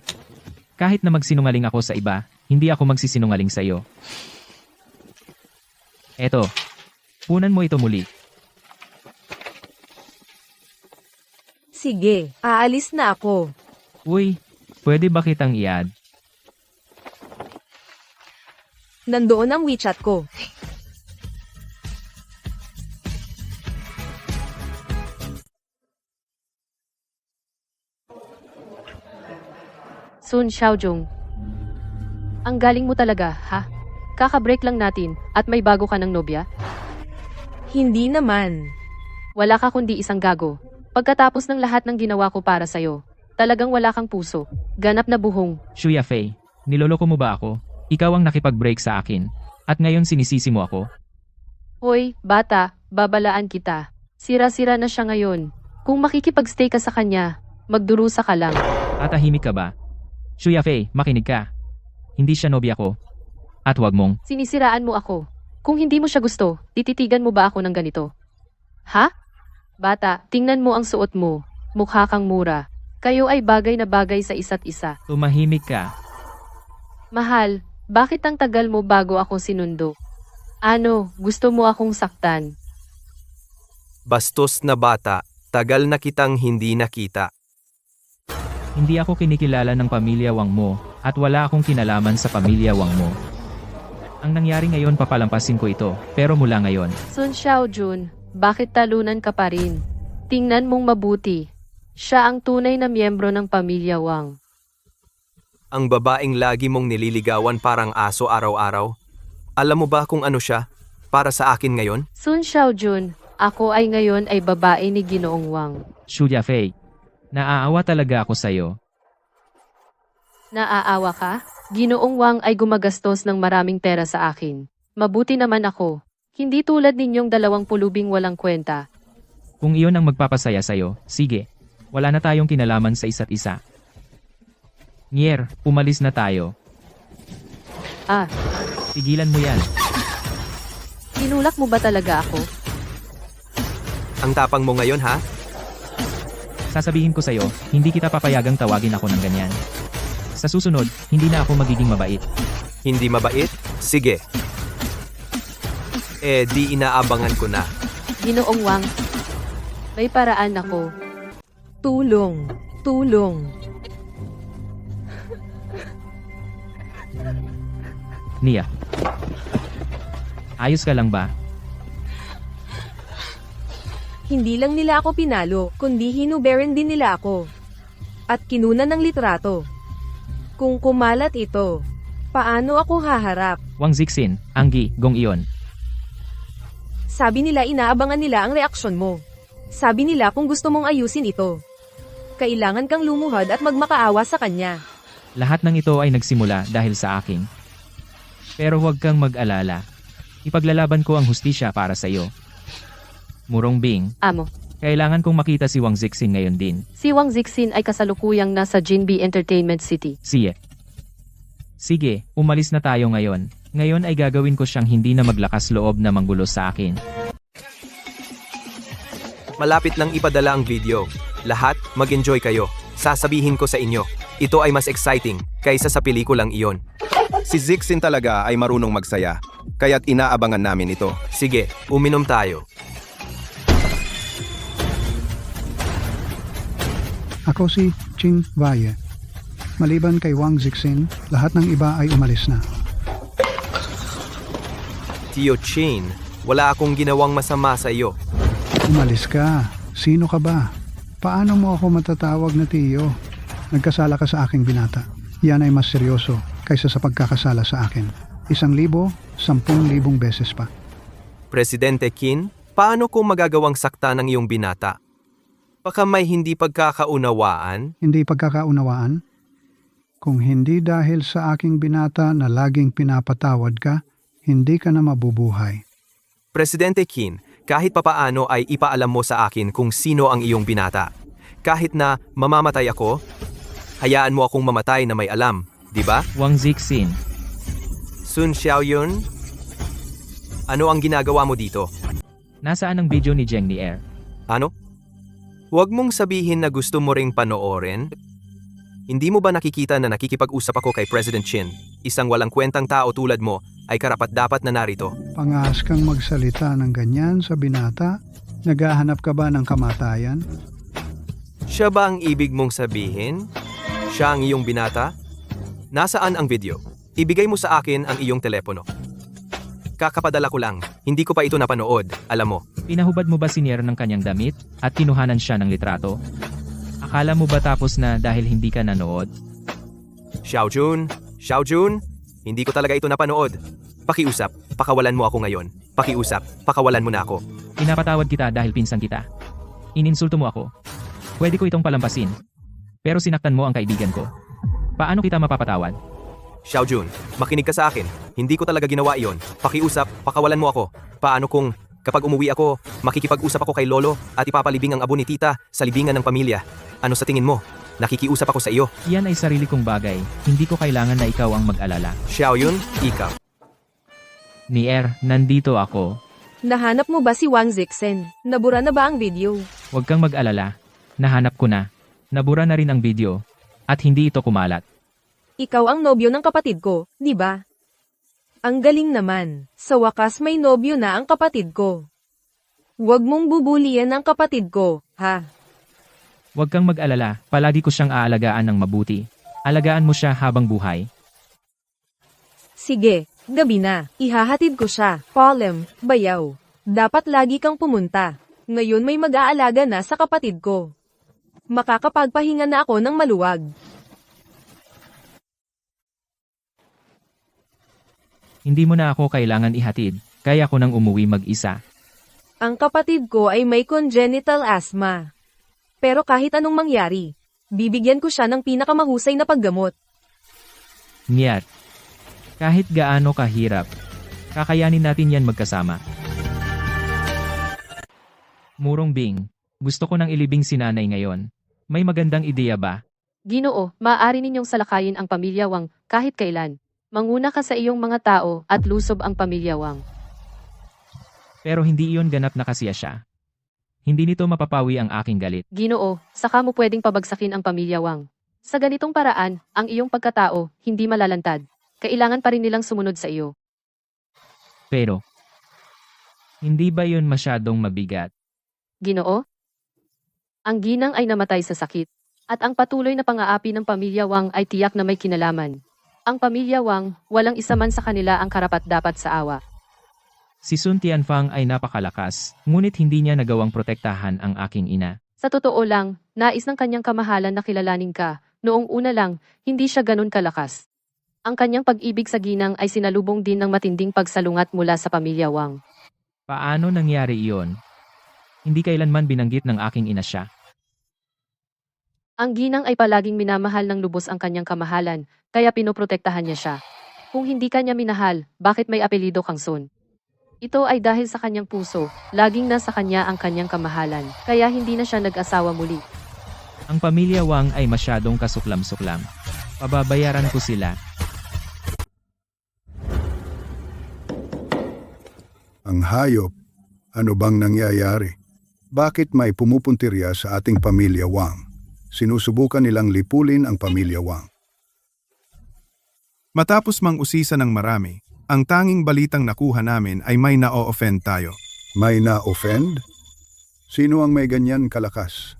Kahit na magsinungaling ako sa iba, hindi ako magsisinungaling sa iyo. Eto, punan mo ito muli. Sige, aalis na ako. Uy, pwede ba kitang i-add? Nandoon ang WeChat ko. Sun Xiaojung. Ang galing mo talaga, ha? Kaka-break lang natin at may bago ka ng nobya? Hindi naman. Wala ka kundi isang gago. Pagkatapos ng lahat ng ginawa ko para sa'yo, talagang wala kang puso. Ganap na buhong. Shuya Fei, niloloko mo ba ako? Ikaw ang nakipag-break sa akin. At ngayon sinisisi mo ako? Hoy, bata, babalaan kita. Sira-sira na siya ngayon. Kung makikipag-stay ka sa kanya, magdurusa ka lang. Tatahimik ka ba? Shuya Fei, makinig ka. Hindi siya nobya ko. At huwag mong, Sinisiraan mo ako. Kung hindi mo siya gusto, tititigan mo ba ako ng ganito? Ha? Bata, tingnan mo ang suot mo. Mukha kang mura. Kayo ay bagay na bagay sa isa't isa. tumahimik ka. Mahal, bakit ang tagal mo bago ako sinundo? Ano, gusto mo akong saktan? Bastos na bata, tagal na kitang hindi nakita. Hindi ako kinikilala ng pamilya Wang mo, at wala akong kinalaman sa pamilya Wang mo. Ang nangyari ngayon papalampasin ko ito, pero mula ngayon, Sun Xiaojun, bakit talunan ka pa rin? Tingnan mong mabuti. Siya ang tunay na miyembro ng pamilya Wang. Ang babaeng lagi mong nililigawan parang aso araw-araw. Alam mo ba kung ano siya? Para sa akin ngayon? Sun Xiaojun, ako ay ngayon ay babae ni Ginoong Wang. Shuya Fei, naaawa talaga ako sa'yo. Naaawa ka? Ginoong Wang ay gumagastos ng maraming pera sa akin. Mabuti naman ako. Hindi tulad ninyong dalawang pulubing walang kwenta. Kung iyon ang magpapasaya sa'yo, sige. Wala na tayong kinalaman sa isa't isa. Nier, umalis na tayo. Ah, Tigilan mo yan. tinulak mo ba talaga ako? Ang tapang mo ngayon ha? Sasabihin ko sa'yo, hindi kita papayagang tawagin ako ng ganyan. Sa susunod, hindi na ako magiging mabait. Hindi mabait? Sige. Di inaabangan ko na. Ginoong Wang, may paraan ako. Tulong. Tulong. Nia. Ayos ka lang ba? Hindi lang nila ako pinalo, kundi hinuberan din nila ako. At kinunan ng litrato. Kung kumalat ito, paano ako haharap? Wang Zixin, Anggi, Gong iyon. Sabi nila inaabangan nila ang reaksyon mo. Sabi nila kung gusto mong ayusin ito. Kailangan kang lumuhod at magmakaawa sa kanya. Lahat ng ito ay nagsimula dahil sa akin. Pero huwag kang mag-alala. Ipaglalaban ko ang hustisya para sa iyo. Murong Bing, Amo, kailangan kong makita si Wang Zixin ngayon din. si Wang Zixin ay kasalukuyang nasa Jinbi Entertainment City. Siye. Sige, umalis na tayo ngayon. Ngayon ay gagawin ko siyang hindi na maglakas loob na manggulo sa akin. Malapit nang ipadala ang video. Lahat, mag-enjoy kayo. Sasabihin ko sa inyo, ito ay mas exciting kaysa sa pelikulang iyon. Si Zixin talaga ay marunong magsaya, kaya't inaabangan namin ito. Sige, uminom tayo. Ako si Ching Valle. Maliban kay Wang Zixin, lahat ng iba ay umalis na. Tio Chin, wala akong ginawang masama sa iyo. Umalis ka. Sino ka ba? Paano mo ako matatawag na tiyo? Nagkasala ka sa aking binata. Yan ay mas seryoso kaysa sa pagkakasala sa akin. 1,000, 10,000 beses pa. Presidente Qin, paano kung magagawang sakta ng iyong binata? Baka may hindi pagkakaunawaan? Hindi pagkakaunawaan? Kung hindi dahil sa aking binata na laging pinapatawad ka, hindi ka na mabubuhay. Presidente Qin, kahit papaano ay ipaalam mo sa akin kung sino ang iyong binata. Kahit na mamamatay ako, hayaan mo akong mamatay na may alam, di ba? Wang Zixin, Sun Xiaoyun, ano ang ginagawa mo dito? nasaan ang video ni Zheng Nier? Ano? Huwag mong sabihin na gusto mo ring panoorin. Hindi mo ba nakikita na nakikipag-usap ako kay President Chin? Isang walang kwentang tao tulad mo ay karapat-dapat na narito. Pangas kang magsalita ng ganyan sa binata? Naghahanap ka ba ng kamatayan? Siya ba ang ibig mong sabihin? Siya ang iyong binata? Nasaan ang video? Ibigay mo sa akin ang iyong telepono. Kakapadala ko lang. Hindi ko pa ito napanood, alam mo. Pinahubad mo ba si Nier ng kanyang damit at kinuhanan siya ng litrato? Akala mo ba tapos na dahil hindi ka nanood? Xiaojun, hindi ko talaga ito napanood. Pakiusap, pakawalan mo ako ngayon. Pakiusap, pakawalan mo na ako. Pinapatawad kita dahil pinsan kita. Ininsulto mo ako. Pwede ko itong palampasin. Pero sinaktan mo ang kaibigan ko. Paano kita mapapatawad? Xiao Jun, makinig ka sa akin. Hindi ko talaga ginawa iyon. Pakiusap, pakawalan mo ako. Paano kung kapag umuwi ako, makikipag-usap ako kay Lolo at ipapalibing ang abo ni Tita sa libingan ng pamilya? Ano sa tingin mo? Nakikiusap ako sa iyo. Yan ay sarili kong bagay, hindi ko kailangan na ikaw ang mag-alala. Xiao Yun, ikaw. Nier, nandito ako. Nahanap mo ba si Wang Zixen? Nabura na ba ang video? Huwag kang mag-alala. Nahanap ko na. Nabura na rin ang video. At hindi ito kumalat. Ikaw ang nobyo ng kapatid ko, di ba? Ang galing naman. Sa wakas may nobyo na ang kapatid ko. Huwag mong bubulian ang kapatid ko, ha? Huwag kang mag-alala, palagi ko siyang aalagaan ng mabuti. Alagaan mo siya habang buhay. Sige, gabi na. Ihahatid ko siya. Palem, bayaw. Dapat lagi kang pumunta. Ngayon may mag-aalaga na sa kapatid ko. Makakapagpahinga na ako ng maluwag. Hindi mo na ako kailangan ihatid, kaya ko nang umuwi mag-isa. Ang kapatid ko ay may congenital asthma. Pero kahit anong mangyari, bibigyan ko siya ng pinakamahusay na paggamot. Niyat. Kahit gaano kahirap, kakayanin natin yan magkasama. Murong Bing, gusto ko nang ilibing si nanay ngayon. May magandang ideya ba? Ginoo, maaari ninyong salakayin ang pamilya Wang kahit kailan. Manguna ka sa iyong mga tao at lusob ang pamilya Wang. Pero hindi iyon ganap na kasiya siya. Hindi nito mapapawi ang aking galit. Ginoo, saka mo pwedeng pabagsakin ang pamilya Wang. Sa ganitong paraan, ang iyong pagkatao hindi malalantad. Kailangan pa rin nilang sumunod sa iyo. Pero, hindi ba yun masyadong mabigat? Ginoo? Ang ginang ay namatay sa sakit. At ang patuloy na pang-aapi ng pamilya Wang ay tiyak na may kinalaman. Ang pamilya Wang, walang isa man sa kanila ang karapat-dapat sa awa. Si Sun Tianfang ay napakalakas, ngunit hindi niya nagawang protektahan ang aking ina. Sa totoo lang, nais ng kanyang kamahalan na kilalanin ka. Noong una lang, hindi siya ganun kalakas. Ang kanyang pag-ibig sa ginang ay sinalubong din ng matinding pagsalungat mula sa pamilya Wang. Paano nangyari iyon? Hindi kailanman binanggit ng aking ina siya. Ang ginang ay palaging minamahal ng lubos ang kanyang kamahalan, kaya pinoprotektahan niya siya. Kung hindi kanya minahal, bakit may apelido kang Sun? Ito ay dahil sa kanyang puso, laging nasa kanya ang kanyang kamahalan, kaya hindi na siya nag-asawa muli. Ang pamilya Wang ay masyadong kasuklam-suklam. Pababayaran ko sila. Ang hayop, ano bang nangyayari? Bakit may pumupuntirya sa ating pamilya Wang? Sinusubukan nilang lipulin ang pamilya Wang. Matapos mang-usisa ng marami, ang tanging balitang nakuha namin ay may na-offend tayo. May na-offend? Sino ang may ganyan kalakas?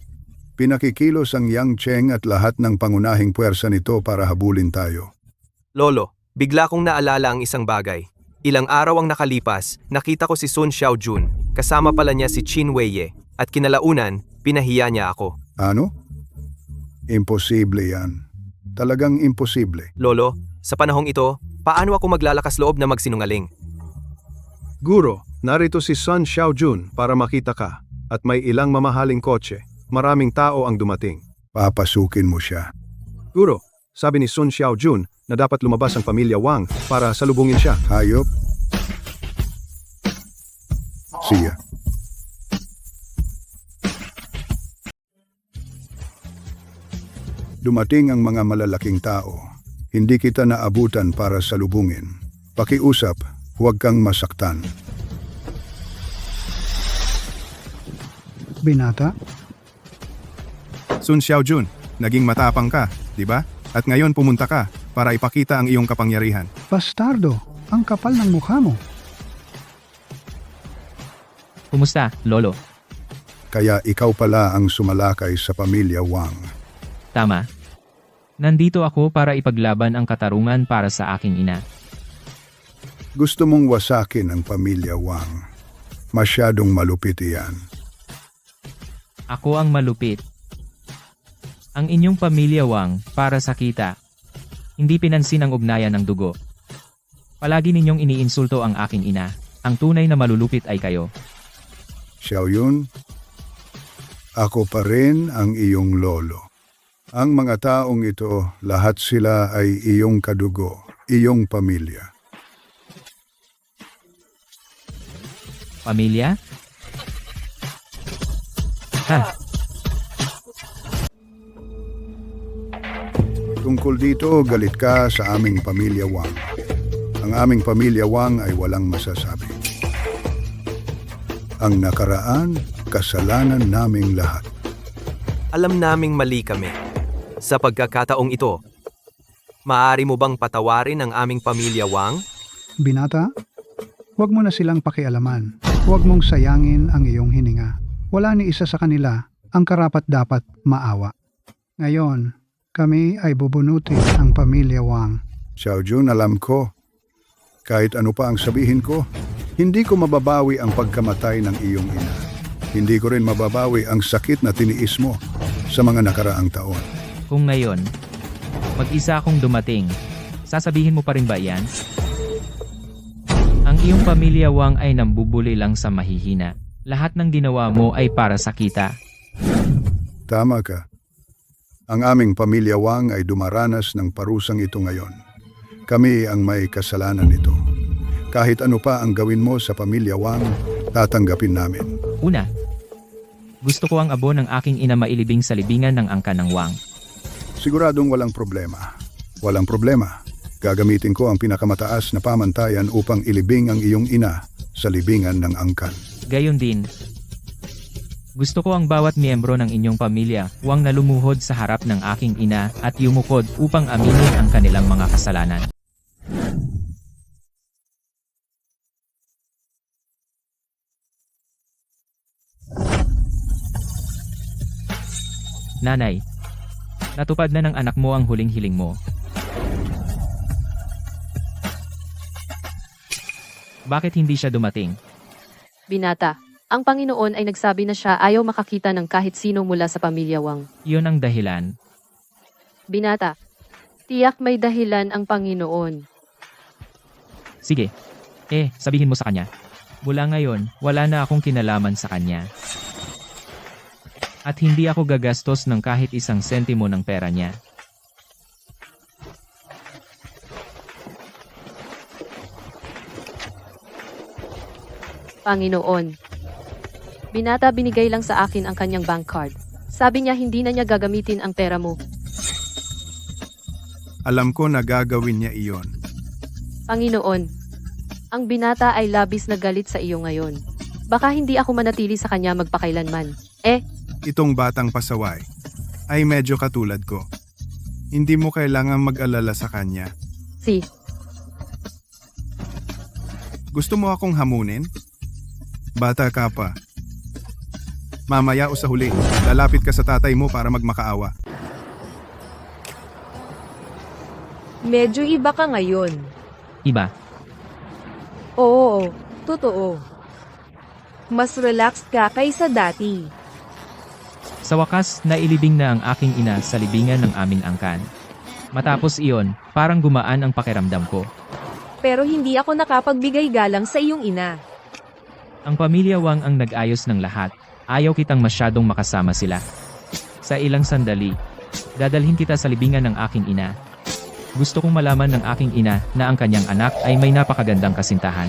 Pinakikilos ang Yang Cheng at lahat ng pangunahing puwersa nito para habulin tayo. Lolo, bigla kong naalala ang isang bagay. Ilang araw ang nakalipas, nakita ko si Sun Xiaojun, kasama pala niya si Qin Weiye, at kinalaunan, pinahiya niya ako. Ano? Imposible yan. Talagang imposible. Lolo, sa panahong ito, paano ako maglalakas loob na magsinungaling? Guro, narito si Sun Xiaojun para makita ka at may ilang mamahaling kotse. Maraming tao ang dumating. Papasukin mo siya. Guro, sabi ni Sun Xiaojun na dapat lumabas ang pamilya Wang para salubungin siya. Hayop. Siya. Dumating ang mga malalaking tao. Hindi kita naabutan para salubungin. Pakiusap, huwag kang masaktan. Binata, Sun Xiaojun, naging matapang ka, di ba? At ngayon pumunta ka para ipakita ang iyong kapangyarihan. bastardo, ang kapal ng mukha mo. Kumusta, Lolo? Kaya ikaw pala ang sumalakay sa pamilya Wang. Tama. Nandito ako para ipaglaban ang katarungan para sa aking ina. Gusto mong wasakin ang pamilya Wang. Masyadong malupit iyan. Ako ang malupit. Ang inyong pamilya Wang, para sa kita. Hindi pinansin ang ugnayan ng dugo. Palagi ninyong iniinsulto ang aking ina. Ang tunay na malulupit ay kayo. Xiaoyun, ako pa rin ang iyong lolo. Ang mga taong ito, lahat sila ay iyong kadugo. iyong pamilya. Pamilya? Ha? Tungkol dito, galit ka sa aming pamilya Wang. Ang aming pamilya Wang ay walang masasabi. Ang nakaraan, kasalanan naming lahat. Alam naming mali kami. Sa pagkakataong ito, maaari mo bang patawarin ang aming pamilya Wang? Binata, huwag mo na silang pakialaman. Huwag mong sayangin ang iyong hininga. Wala ni isa sa kanila ang karapat-dapat maawa. Ngayon, kami ay bubunutin ang pamilya Wang. Xiao Jun, alam ko. Kahit ano pa ang sabihin ko, hindi ko mababawi ang pagkamatay ng iyong ina. Hindi ko rin mababawi ang sakit na tiniis mo sa mga nakaraang taon. Kung ngayon, mag-isa akong dumating, sasabihin mo pa rin ba yan? Ang iyong pamilya Wang ay nambubuli lang sa mahihina. Lahat ng ginawa mo ay para sa kita. Tama ka. Ang aming pamilya Wang ay dumaranas ng parusang ito ngayon. Kami ang may kasalanan nito. Kahit ano pa ang gawin mo sa pamilya Wang, tatanggapin namin. Una, gusto ko ang abo ng aking ina mailibing sa libingan ng angkan ng Wang. Siguradong walang problema. Walang problema. Gagamitin ko ang pinakamataas na pamantayan upang ilibing ang iyong ina sa libingan ng angkan. Gayon din, gusto ko ang bawat miyembro ng inyong pamilya Wang na lumuhod sa harap ng aking ina at yumukod upang aminin ang kanilang mga kasalanan. Nanay, natupad na ng anak mo ang huling hiling mo. Bakit hindi siya dumating? Binata, ang Panginoon ay nagsabi na siya ayaw makakita ng kahit sino mula sa pamilya Wang. Iyon ang dahilan. Binata, tiyak may dahilan ang Panginoon. Sige, sabihin mo sa kanya. Mula ngayon, wala na akong kinalaman sa kanya. At hindi ako gagastos ng kahit isang sentimo ng pera niya. Panginoon. Binata, binigay lang sa akin ang kanyang bank card. Sabi niya hindi na niya gagamitin ang pera mo. Alam ko na gagawin niya iyon. Panginoon, ang binata ay labis na galit sa iyo ngayon. Baka hindi ako manatili sa kanya magpakailanman. Itong batang pasaway ay medyo katulad ko. Hindi mo kailangan mag-alala sa kanya. Gusto mo akong hamunin? Bata ka pa. Mamaya o sa huli, lalapit ka sa tatay mo para magmakaawa. Medyo iba ka ngayon. Iba? Oo, totoo. Mas relaxed ka kaysa dati. Sa wakas, nailibing na ang aking ina sa libingan ng aming angkan. Matapos iyon, parang gumaan ang pakiramdam ko. Pero hindi ako nakapagbigay galang sa iyong ina. Ang pamilya Wang ang nag-ayos ng lahat. Ayaw kitang masyadong makasama sila. Sa ilang sandali, dadalhin kita sa libingan ng aking ina. Gusto kong malaman ng aking ina na ang kanyang anak ay may napakagandang kasintahan.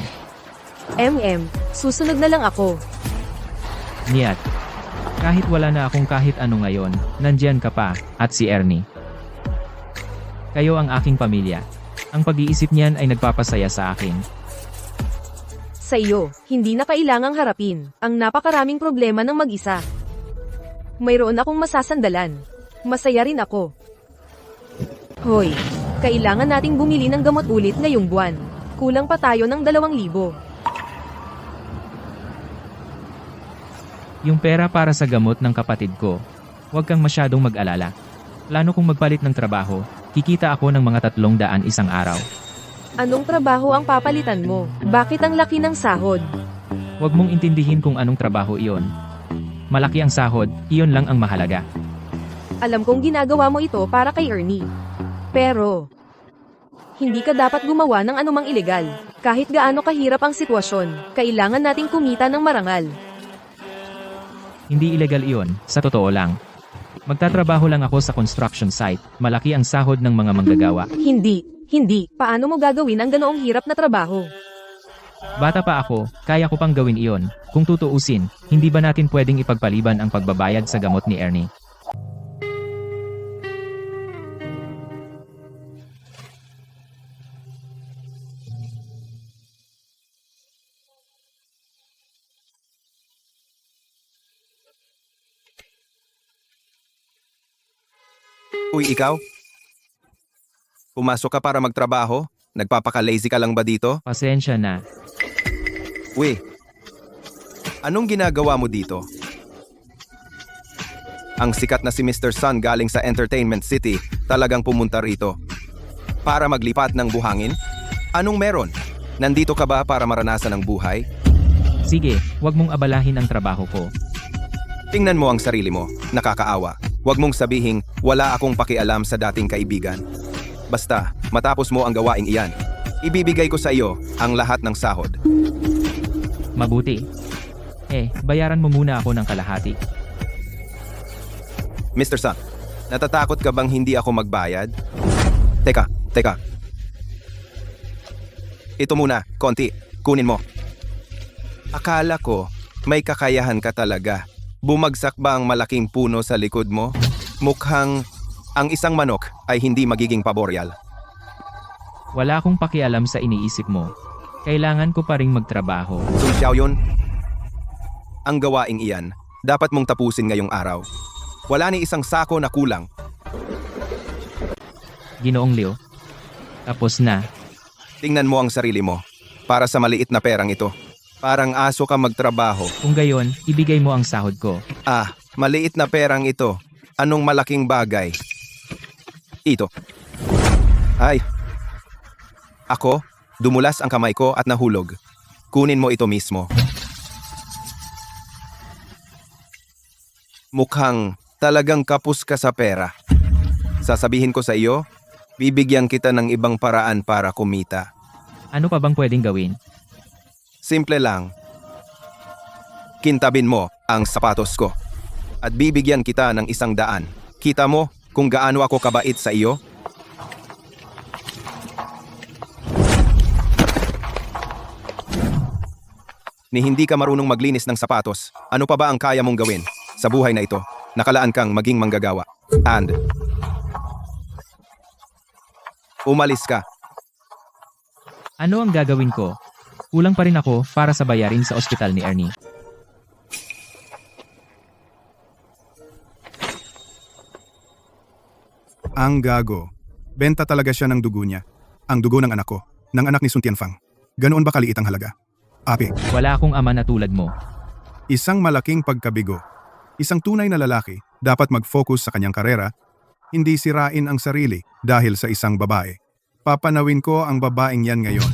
Susunod na lang ako. Niyat, kahit wala na akong kahit ano ngayon, nandiyan ka pa, at si Ernie. Kayo ang aking pamilya. Ang pag-iisip niyan ay nagpapasaya sa akin. Sa iyo, hindi na kailangang harapin ang napakaraming problema ng mag-isa. Mayroon akong masasandalan. Masaya rin ako. Hoy, kailangan nating bumili ng gamot ulit ngayong buwan. Kulang pa tayo ng 2,000. Yung pera para sa gamot ng kapatid ko, huwag kang masyadong mag-alala. Plano kong magpalit ng trabaho, kikita ako ng mga 300 isang araw. Anong trabaho ang papalitan mo? Bakit ang laki ng sahod? Huwag mong intindihin kung anong trabaho iyon. Malaki ang sahod, iyon lang ang mahalaga. Alam kong ginagawa mo ito para kay Ernie. Pero, hindi ka dapat gumawa ng anumang ilegal. Kahit gaano kahirap ang sitwasyon, kailangan nating kumita ng marangal. Hindi ilegal iyon, sa totoo lang. Magtatrabaho lang ako sa construction site. Malaki ang sahod ng mga manggagawa. Hindi. Paano mo gagawin ang ganoong hirap na trabaho? Bata pa ako, kaya ko pang gawin iyon. Kung tutuusin, hindi ba natin pwedeng ipagpaliban ang pagbabayad sa gamot ni Ernie? Uy, ikaw? Pumasok ka para magtrabaho? Nagpapaka-lazy ka lang ba dito? Pasensya na. Uy, anong ginagawa mo dito? Ang sikat na si Mr. Sun galing sa Entertainment City talagang pumunta rito. Para maglipat ng buhangin? Anong meron? Nandito ka ba para maranasan ang buhay? Sige, huwag mong abalahin ang trabaho ko. Tingnan mo ang sarili mo, nakakaawa. Huwag mong sabihing wala akong pakialam sa dating kaibigan. Basta, matapos mo ang gawaing iyan, ibibigay ko sa iyo ang lahat ng sahod. Mabuti. Bayaran mo muna ako ng kalahati. Mr. Sun, natatakot ka bang hindi ako magbayad? Teka. Ito muna, konti. Kunin mo. Akala ko, may kakayahan ka talaga. Bumagsak ba ang malaking puno sa likod mo? Mukhang ang isang manok ay hindi magiging paboreal. Wala akong pakialam sa iniisip mo. Kailangan ko pa ring magtrabaho. Sun Xiaoyun, ang gawaing iyan, dapat mong tapusin ngayong araw. Wala ni isang sako na kulang. Ginoong Leo. Tapos na. Tingnan mo ang sarili mo. Para sa maliit na perang ito. Parang aso ka magtrabaho. Kung gayon, ibigay mo ang sahod ko. Maliit na perang ito. Anong malaking bagay? Ito. Ay. Ako, dumulas ang kamay ko at nahulog. Kunin mo ito mismo. Mukhang talagang kapos ka sa pera. Sasabihin ko sa iyo, bibigyan kita ng ibang paraan para kumita. Ano pa bang pwedeng gawin? Simple lang. Kintabin mo ang sapatos ko. At bibigyan kita ng 100. Kita mo kung gaano ako kabait sa iyo? Ni hindi ka marunong maglinis ng sapatos, ano pa ba ang kaya mong gawin sa buhay na ito? Nakalaan kang maging manggagawa. And umalis ka. Ano ang gagawin ko? Kulang pa rin ako para sa bayarin sa ospital ni Ernie. Ang gago. Benta talaga siya ng dugo niya. Ang dugo ng anak ko. Ng anak ni Sun Tianfang. Ganoon ba kaliit ang halaga? Api. Wala akong ama na tulad mo. Isang malaking pagkabigo. Isang tunay na lalaki dapat mag-focus sa kanyang karera, hindi sirain ang sarili dahil sa isang babae. Papanawin ko ang babaeng yan ngayon.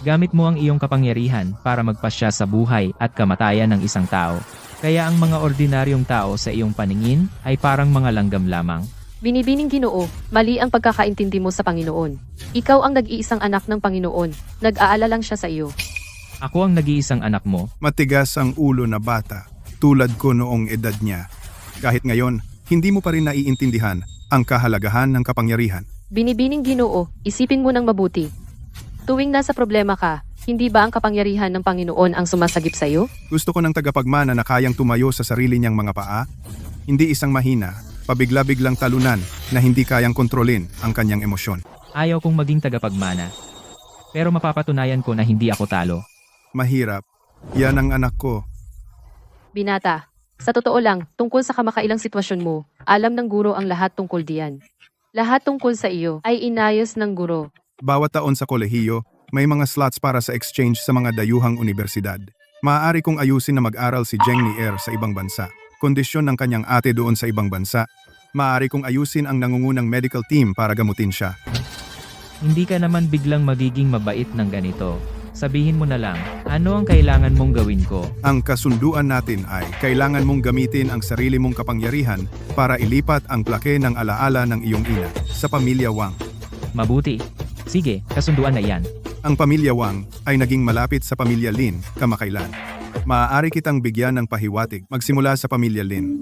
Gamit mo ang iyong kapangyarihan para magpasya sa buhay at kamatayan ng isang tao. Kaya ang mga ordinaryong tao sa iyong paningin ay parang mga langgam lamang. Binibining Ginoo, mali ang pagkakaintindi mo sa Panginoon. Ikaw ang nag-iisang anak ng Panginoon. Nag-aalala lang siya sa iyo. Ako ang nag-iisang anak mo. Matigas ang ulo na bata, tulad ko noong edad niya. Kahit ngayon, hindi mo pa rin naiintindihan ang kahalagahan ng kapangyarihan. Binibining Ginoo, isipin mo ng mabuti. Tuwing nasa problema ka, hindi ba ang kapangyarihan ng Panginoon ang sumasagip sa iyo? Gusto ko ng tagapagmana na kayang tumayo sa sarili niyang mga paa, hindi isang mahina, pabigla-biglang talunan na hindi kayang kontrolin ang kanyang emosyon. Ayaw kong maging tagapagmana. Pero mapapatunayan ko na hindi ako talo. Mahirap. Yan ang anak ko. Binata, sa totoo lang, tungkol sa kamakailang sitwasyon mo, alam ng guro ang lahat tungkol diyan. Lahat tungkol sa iyo ay inayos ng guro. Bawat taon sa kolehiyo, may mga slots para sa exchange sa mga dayuhang universidad. Maaari kong ayusin na mag-aral si Zheng Nier sa ibang bansa. Kondisyon ng kanyang ate doon sa ibang bansa. Maaari kong ayusin ang nangungunang medical team para gamutin siya. Hindi ka naman biglang magiging mabait ng ganito. Sabihin mo na lang, ano ang kailangan mong gawin ko? Ang kasunduan natin ay kailangan mong gamitin ang sarili mong kapangyarihan para ilipat ang plake ng alaala ng iyong ina sa pamilya Wang. Mabuti. Sige, kasunduan na yan. Ang pamilya Wang ay naging malapit sa pamilya Lin kamakailan. Maaari kitang bigyan ng pahiwatig magsimula sa pamilya Lin.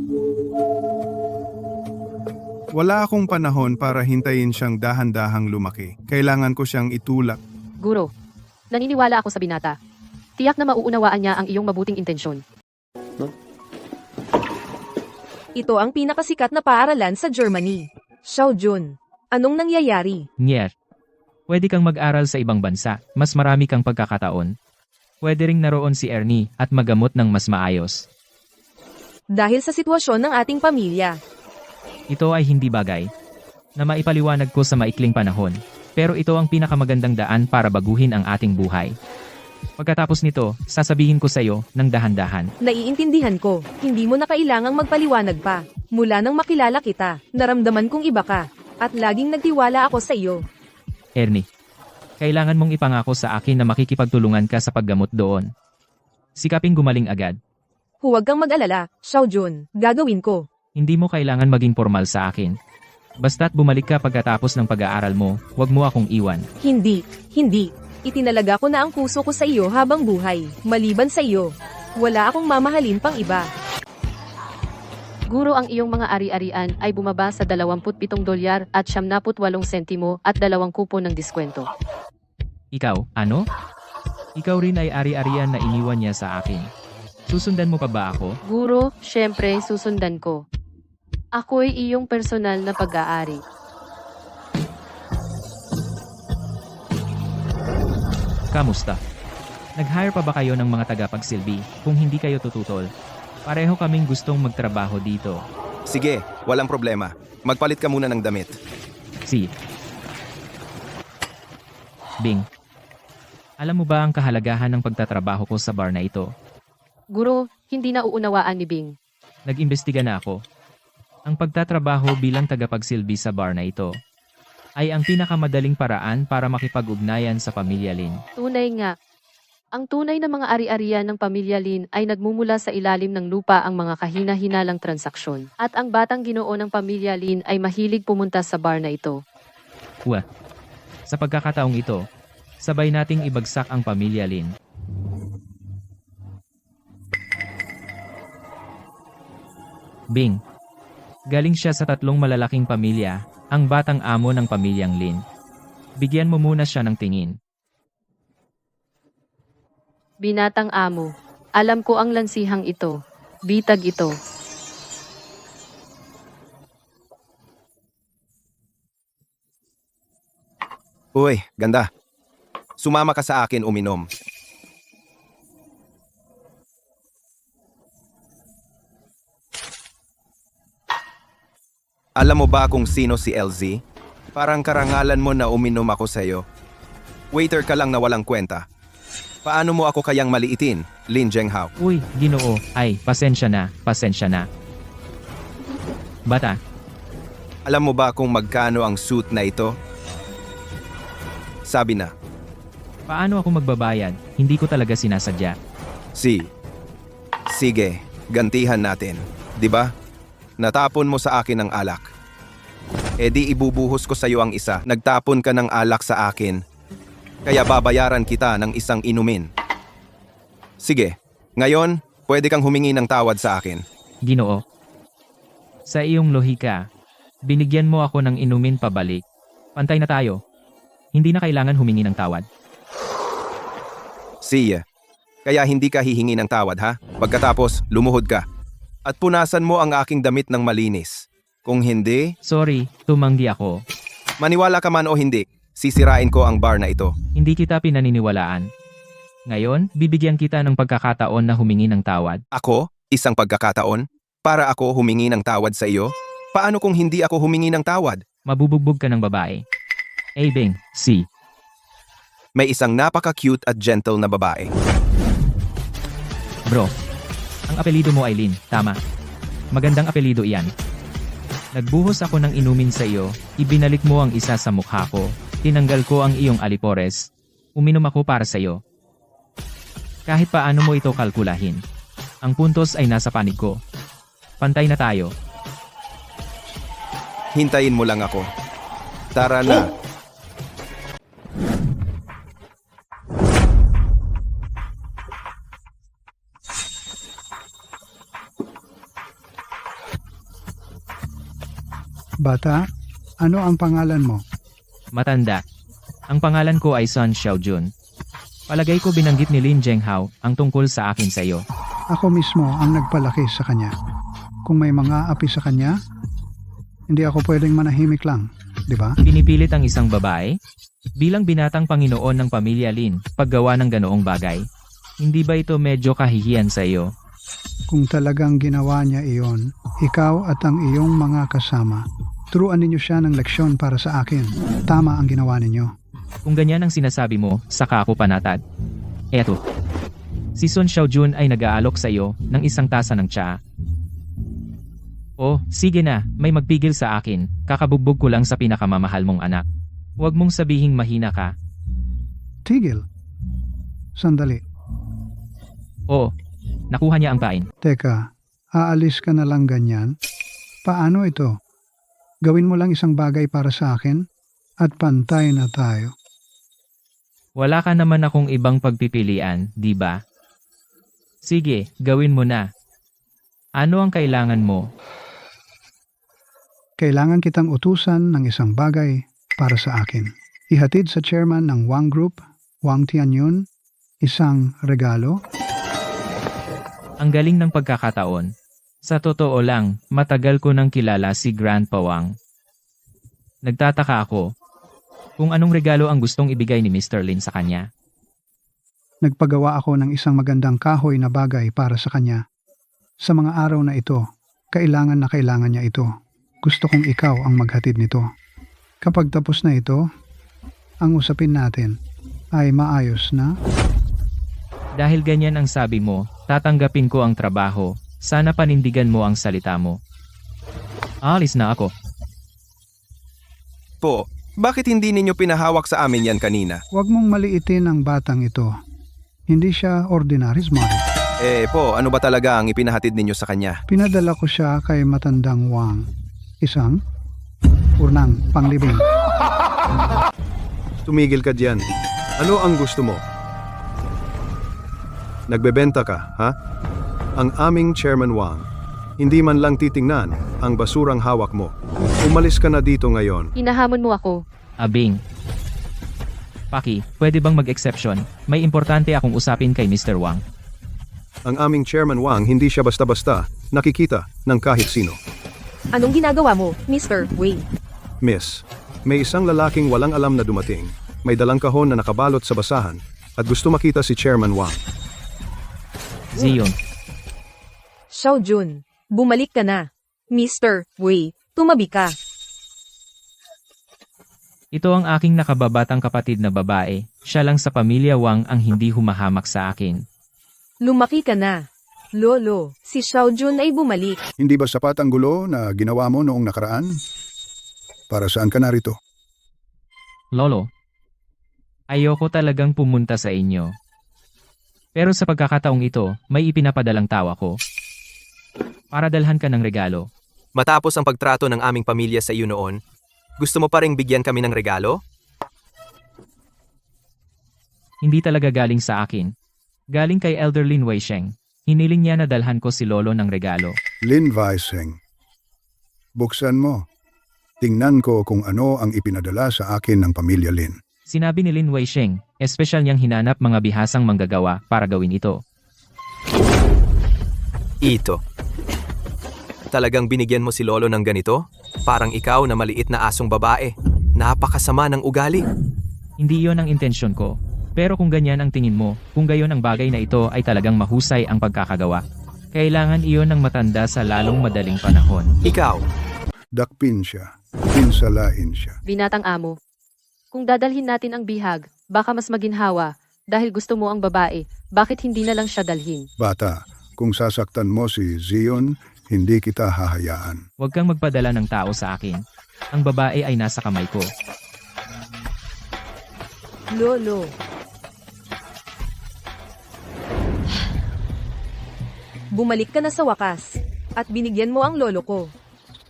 Wala akong panahon para hintayin siyang dahan-dahang lumaki. Kailangan ko siyang itulak. Guro, naniniwala ako sa binata. Tiyak na mauunawaan niya ang iyong mabuting intensyon. Ito ang pinakasikat na paaralan sa Germany. Xiaojun, anong nangyayari? Nyer. Pwede kang mag-aral sa ibang bansa, mas marami kang pagkakataon. Pwede ring naroon si Ernie at magamot ng mas maayos. Dahil sa sitwasyon ng ating pamilya. Ito ay hindi bagay na maipaliwanag ko sa maikling panahon, pero ito ang pinakamagandang daan para baguhin ang ating buhay. Pagkatapos nito, sasabihin ko sa iyo ng dahan-dahan. Naiintindihan ko, hindi mo na kailangang magpaliwanag pa. Mula nang makilala kita, naramdaman kong iba ka, at laging nagtiwala ako sa iyo. Ernie, kailangan mong ipangako sa akin na makikipagtulungan ka sa paggamot doon. Sikaping gumaling agad. Huwag kang mag-alala, Xiaojun, gagawin ko. Hindi mo kailangan maging formal sa akin. Basta't bumalik ka pagkatapos ng pag-aaral mo, huwag mo akong iwan. Hindi. Itinalaga ko na ang puso ko sa iyo habang buhay. Maliban sa iyo, wala akong mamahalin pang iba. Guro, ang iyong mga ari-arian ay bumaba sa $27 at 78 sentimo at 2 kupon ng diskwento. Ikaw, ano? Ikaw rin ay ari-arian na iniwan niya sa akin. Susundan mo pa ba ako? Guro, syempre susundan ko. Ako'y iyong personal na pag-aari. Kamusta? Nag-hire pa ba kayo ng mga tagapagsilbi? Kung hindi kayo tututol, pareho kaming gustong magtrabaho dito. Sige, walang problema. Magpalit ka muna ng damit. Si Bing, alam mo ba ang kahalagahan ng pagtatrabaho ko sa bar na ito? Guro, hindi na uunawaan ni Bing. Nag-imbestiga na ako. Ang pagtatrabaho bilang tagapagsilbi sa bar na ito ay ang pinakamadaling paraan para makipag-ugnayan sa pamilya Lin. Tunay nga. Ang tunay na mga ari-arian ng pamilya Lin ay nagmumula sa ilalim ng lupa ang mga kahina-hinalang transaksyon. At ang batang ginoo ng pamilya Lin ay mahilig pumunta sa bar na ito. Sa pagkakataong ito, sabay nating ibagsak ang pamilya Lin. Bing, galing siya sa 3 malalaking pamilya, ang batang amo ng pamilyang Lin. Bigyan mo muna siya ng tingin. Binatang amo, alam ko ang lansihang ito. Bitag ito. Uy, ganda. Sumama ka sa akin uminom. Alam mo ba kung sino si LZ? Parang karangalan mo na uminom ako sa'yo. Waiter ka lang na walang kwenta. Paano mo ako kayang maliitin, Lin Zhenghao? Uy, Ginoo, ay, pasensya na. Bata, Alam mo ba kung magkano ang suit na ito? Sabi na, paano ako magbabayad? Hindi ko talaga sinasadya. Sige, gantihan natin. 'Di ba? Natapon mo sa akin ang alak. E di ibubuhos ko sa iyo ang isa. Nagtapon ka ng alak sa akin. Kaya babayaran kita ng isang inumin. Sige, ngayon, pwede kang humingi ng tawad sa akin. Ginoo, sa iyong lohika, binigyan mo ako ng inumin pabalik. Pantay na tayo. Hindi na kailangan humingi ng tawad. Siya. Kaya hindi ka hihingi ng tawad, ha? Pagkatapos, lumuhod ka. At punasan mo ang aking damit ng malinis. Kung hindi, Sorry, tumanggi ako. maniwala ka man o hindi, sisirain ko ang bar na ito. Hindi kita pinaniniwalaan. Ngayon, bibigyan kita ng pagkakataon na humingi ng tawad. Ako, isang pagkakataon, para ako humingi ng tawad sa iyo? Paano kung hindi ako humingi ng tawad? Mabubugbog ka ng babae. Bing, si. May isang napaka-cute at gentle na babae. Bro, ang apelido mo ay Lin, tama. Magandang apelido iyan. Nagbuhos ako ng inumin sa iyo, ibinalik mo ang isa sa mukha ko, tinanggal ko ang iyong alipores, uminom ako para sa iyo. Kahit paano mo ito kalkulahin. Ang puntos ay nasa panig ko. Pantay na tayo. Hintayin mo lang ako. Tara na. Bata, ano ang pangalan mo? Matanda. Ang pangalan ko ay Sun Xiaojun. Palagay ko binanggit ni Lin Zhenghao ang tungkol sa akin sa iyo. Ako mismo ang nagpalaki sa kanya. Kung may mga api sa kanya, hindi ako pwedeng manahimik lang, di ba? Pinipilit ang isang babae? Bilang binatang Panginoon ng pamilya Lin, paggawa ng ganoong bagay. Hindi ba ito medyo kahihiyan sa iyo? Kung talagang ginawa niya iyon, ikaw at ang iyong mga kasama, turuan ninyo siya ng leksyon para sa akin. Tama ang ginawa ninyo. Kung ganyan ang sinasabi mo, saka ako panatag. Eto. Si Sun Xiaojun ay nag-aalok sa iyo ng isang tasa ng tsaa. Oh, sige na, may magpigil sa akin, kakabugbog ko lang sa pinakamamahal mong anak. Huwag mong sabihing mahina ka. Tigil. Sandali. Oh, nakuha niya ang pain. Teka, aalis ka na lang ganyan? Paano ito? Gawin mo lang isang bagay para sa akin at pantay na tayo. Wala ka naman akong ibang pagpipilian, di ba? Sige, gawin mo na. Ano ang kailangan mo? Kailangan kitang utusan ng isang bagay para sa akin. Ihatid sa chairman ng Wang Group, Wang Tianyun, isang regalo. Ang galing ng pagkakataon. Sa totoo lang, matagal ko nang kilala si Grandpa Wang. Nagtataka ako kung anong regalo ang gustong ibigay ni Mr. Lin sa kanya. Nagpagawa ako ng isang magandang kahoy na bagay para sa kanya. Sa mga araw na ito, kailangan na kailangan niya ito. Gusto kong ikaw ang maghatid nito. Kapag tapos na ito, ang usapin natin ay maayos na. Dahil ganyan ang sabi mo, tatanggapin ko ang trabaho. Sana panindigan mo ang salita mo. Alis na ako. Po, bakit hindi ninyo pinahawak sa amin yan kanina? Huwag mong maliitin ang batang ito. Hindi siya ordinary smart. Po, ano ba talaga ang ipinahatid ninyo sa kanya? Pinadala ko siya kay matandang Wang. Isang urnang panglibing. Tumigil ka diyan. Ano ang gusto mo? Nagbebenta ka, ha? Ang aming Chairman Wang, hindi man lang titingnan ang basurang hawak mo. Umalis ka na dito ngayon. Hinahamon mo ako. Abing. Paki, pwede bang mag-exception? May importante akong usapin kay Mr. Wang. Ang aming Chairman Wang hindi siya basta-basta nakikita ng kahit sino. Anong ginagawa mo, Mr. Wei? Miss, may isang lalaking walang alam na dumating, may dalang kahon na nakabalot sa basahan, at gusto makita si Chairman Wang. Zion. Xiaojun, bumalik ka na. Mr. Wei, tumabi ka. Ito ang aking nakababatang kapatid na babae. Siya lang sa pamilya Wang ang hindi humahamak sa akin. Lumaki ka na. Lolo, si Xiaojun ay bumalik. Hindi ba sapat ang gulo na ginawa mo noong nakaraan? Para saan ka narito? Lolo, ayoko talagang pumunta sa inyo. Pero sa pagkakataong ito, may ipinapadalang tawa ko. Para dalhan ka ng regalo. Matapos ang pagtrato ng aming pamilya sa iyo noon, gusto mo pa ring bigyan kami ng regalo? Hindi talaga galing sa akin. Galing kay Elder Lin Weisheng. Hiniling niya na dalhan ko si Lolo ng regalo. Lin Weisheng. Buksan mo. Tingnan ko kung ano ang ipinadala sa akin ng pamilya Lin. Sinabi ni Lin Weisheng, espesyal niyang hinanap mga bihasang manggagawa para gawin ito. Ito. Talagang binigyan mo si Lolo ng ganito? Parang ikaw na maliit na asong babae. Napakasama ng ugali. Hindi iyon ang intensyon ko. Pero kung ganyan ang tingin mo, kung gayon ang bagay na ito ay talagang mahusay ang pagkakagawa, kailangan iyon ng matanda sa lalong madaling panahon. Ikaw. Dakpin siya. Pinsalain siya. Binatang amo. Kung dadalhin natin ang bihag, baka mas maginhawa. Dahil gusto mo ang babae, bakit hindi na lang siya dalhin? Bata, kung sasaktan mo si Zion, hindi kita hahayaan. Huwag kang magpadala ng tao sa akin. Ang babae ay nasa kamay ko. Lolo. Bumalik ka na sa wakas. At binigyan mo ang lolo ko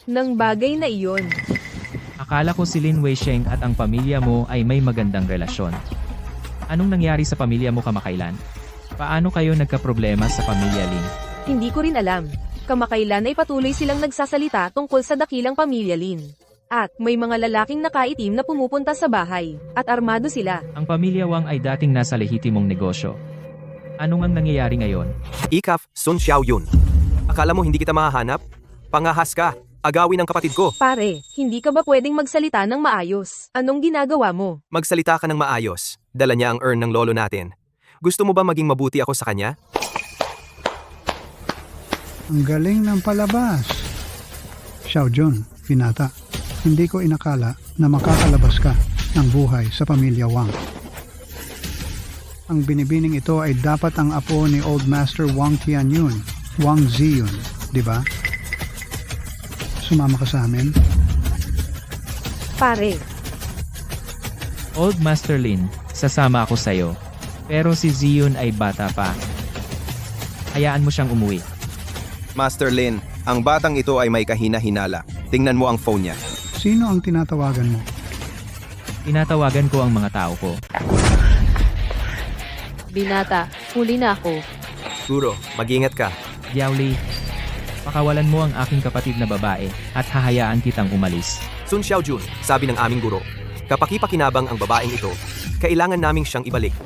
ng bagay na iyon. Akala ko si Lin Weisheng at ang pamilya mo ay may magandang relasyon. Anong nangyari sa pamilya mo kamakailan? Paano kayo nagkaproblema sa pamilya Lin? Hindi ko rin alam. Kamakailan ay patuloy silang nagsasalita tungkol sa dakilang pamilya Lin. At may mga lalaking nakaitim na pumupunta sa bahay, at armado sila. Ang pamilya Wang ay dating nasa lehitimong negosyo. Anong ang nangyayari ngayon? Ikaf, Sun Xiaoyun. Akala mo hindi kita mahahanap? Pangahas ka. Agawin ang kapatid ko. Pare, hindi ka ba pwedeng magsalita ng maayos? Anong ginagawa mo? Magsalita ka ng maayos. Dala niya ang urn ng lolo natin. Gusto mo ba maging mabuti ako sa kanya? Ang galing ng palabas. Xiao Jun, binata, hindi ko inakala na makakalabas ka ng buhay sa pamilya Wang. Ang binibining ito ay dapat ang apo ni Old Master Wang Tianyun, Wang Ziyun, di ba? Sumama ka sa amin. Pare, Old Master Lin, sasama ako sa'yo. Pero si Zion ay bata pa. Hayaan mo siyang umuwi. Master Lin, ang batang ito ay may kahina-hinala. Tingnan mo ang phone niya. Sino ang tinatawagan mo? Tinatawagan ko ang mga tao ko. Binata, huli na ako. Guro, mag-ingat ka. Yaoli, pakawalan mo ang aking kapatid na babae at hahayaan kitang umalis. Sun Xiaojun, sabi ng aming guro. Kapakipakinabang ang babaeng ito, kailangan naming siyang ibalik.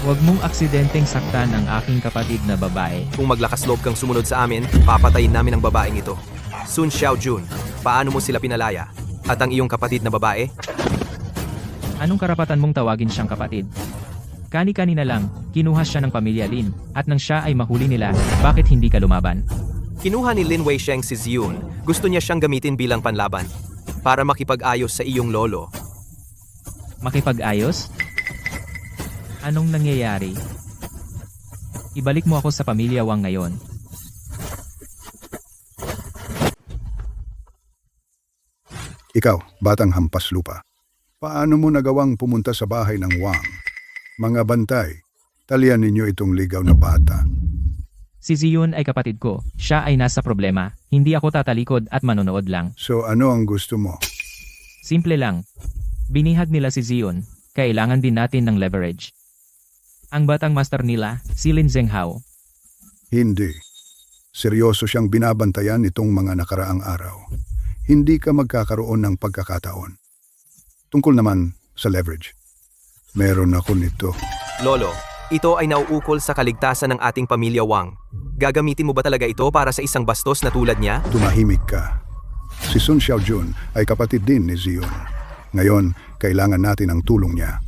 Huwag mong aksidenteng saktan ang aking kapatid na babae. Kung maglakas loob kang sumunod sa amin, papatayin namin ang babaeng ito. Sun Xiaojun, paano mo sila pinalaya? At ang iyong kapatid na babae? Anong karapatan mong tawagin siyang kapatid? Kani-kanina lang, kinuha siya ng pamilya Lin, at nang siya ay mahuli nila, bakit hindi ka lumaban? Kinuha ni Lin Weisheng si Ziyun. Gusto niya siyang gamitin bilang panlaban para makipag-ayos sa iyong lolo. Makipag-ayos? Anong nangyayari? Ibalik mo ako sa pamilya Wang ngayon. Ikaw, batang hampas lupa. Paano mo nagawang pumunta sa bahay ng Wang? Mga bantay, talian ninyo itong ligaw na bata. Si Zion ay kapatid ko. Siya ay nasa problema. Hindi ako tatalikod at manonood lang. So ano ang gusto mo? Simple lang. Binihag nila si Zion. Kailangan din natin ng leverage. Ang batang master nila, si Lin Zhenghao. Hindi. Seryoso siyang binabantayan itong mga nakaraang araw. Hindi ka magkakaroon ng pagkakataon. Tungkol naman sa leverage. Meron ako nito. Lolo, ito ay nauukol sa kaligtasan ng ating pamilya Wang. Gagamitin mo ba talaga ito para sa isang bastos na tulad niya? Tumahimik ka. Si Sun Xiaojun ay kapatid din ni Zion. Ngayon, kailangan natin ang tulong niya.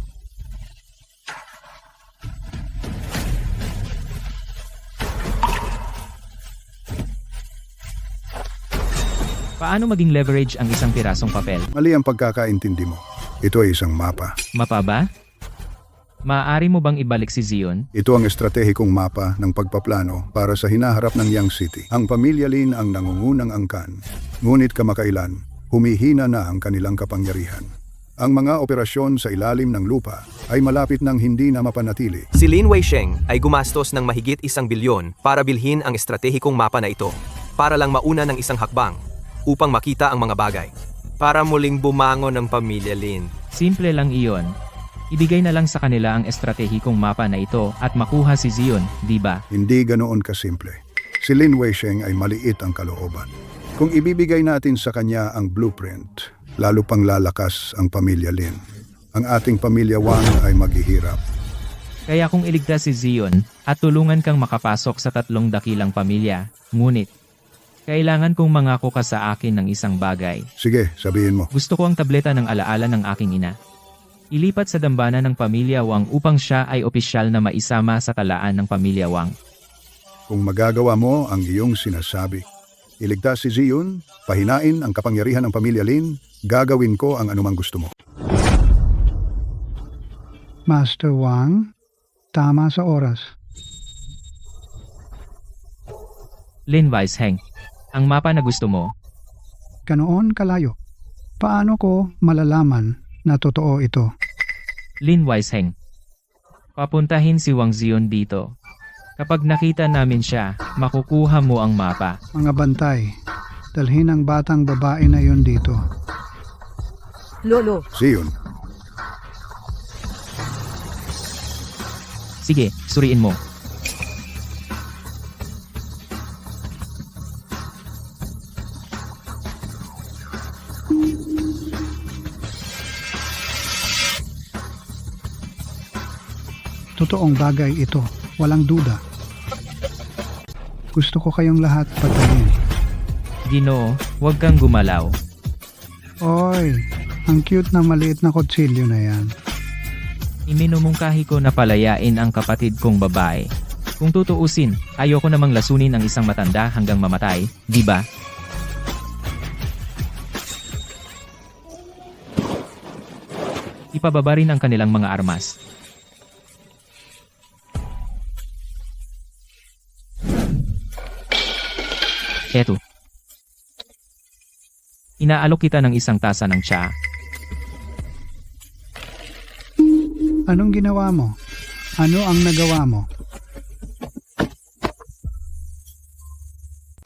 Paano maging leverage ang isang pirasong papel? Mali ang pagkakaintindi mo. Ito ay isang mapa. Mapa ba? Maaari mo bang ibalik si Zion? Ito ang estratehikong mapa ng pagpaplano para sa hinaharap ng Yang City. Ang pamilya Lin ang nangungunang angkan. Ngunit kamakailan, humihina na ang kanilang kapangyarihan. Ang mga operasyon sa ilalim ng lupa ay malapit nang hindi na mapanatili. Si Lin Weisheng ay gumastos ng mahigit 1 bilyon para bilhin ang estratehikong mapa na ito para lang mauna ng isang hakbang upang makita ang mga bagay. Para muling bumangon ng pamilya Lin. Simple lang iyon. Ibigay na lang sa kanila ang estratehikong mapa na ito at makuha si Zion, di ba? Hindi ganoon kasimple. Si Lin Weisheng ay maliit ang kalooban. Kung ibibigay natin sa kanya ang blueprint, lalo pang lalakas ang pamilya Lin. Ang ating pamilya Wang ay maghihirap. Kaya kung iligtas si Zion at tulungan kang makapasok sa 3 dakilang pamilya, ngunit kailangan kong mangako ka sa akin ng isang bagay. Sige, sabihin mo. Gusto ko ang tableta ng alaala ng aking ina. Ilipat sa dambana ng pamilya Wang upang siya ay opisyal na maisama sa talaan ng pamilya Wang. Kung magagawa mo ang iyong sinasabi, iligtas si Zion, pahinain ang kapangyarihan ng pamilya Lin, gagawin ko ang anumang gusto mo. Master Wang, tama sa oras. Lin Weisheng, ang mapa na gusto mo, Ganoon kalayo. Paano ko malalaman na totoo ito? Lin Weisheng. Papuntahin si Wang Zion dito. Kapag nakita namin siya, makukuha mo ang mapa. Mga bantay, dalhin ang batang babae na yon dito. Lolo, Zion, Sige, suriin mo. Totoong bagay ito, walang duda. Gusto ko kayong lahat patayin. Ginoo, huwag kang gumalaw. Oy, ang cute na maliit na kutsilyo na yan. Iminumungkahi ko na palayain ang kapatid kong babae. Kung tutuusin, ayoko namang lasunin ang isang matanda hanggang mamatay, di ba? Ipababa rin ang kanilang mga armas. Eto. Inaalok kita ng isang tasa ng tsa. Anong ginawa mo? Ano ang nagawa mo?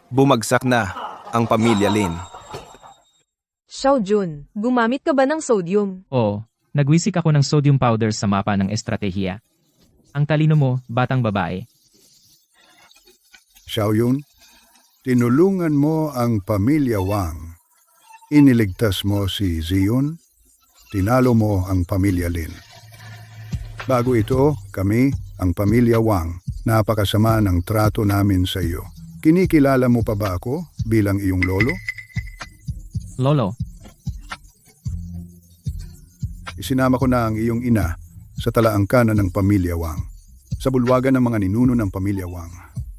Bumagsak na ang pamilya Lin. Xiaojun, gumamit ka ba ng sodium? Oo, nagwisik ako ng sodium powder sa mapa ng estratehiya. Ang talino mo, batang babae. Xiaoyun, tinulungan mo ang pamilya Wang. Iniligtas mo si Ziyun. Tinalo mo ang pamilya Lin. Bago ito, kami, ang pamilya Wang, napakasama ng trato namin sa iyo. Kinikilala mo pa ba ako bilang iyong lolo? Lolo, Isinama ko na ang iyong ina sa talaangkanan ng pamilya Wang. Sa bulwagan ng mga ninuno ng pamilya Wang,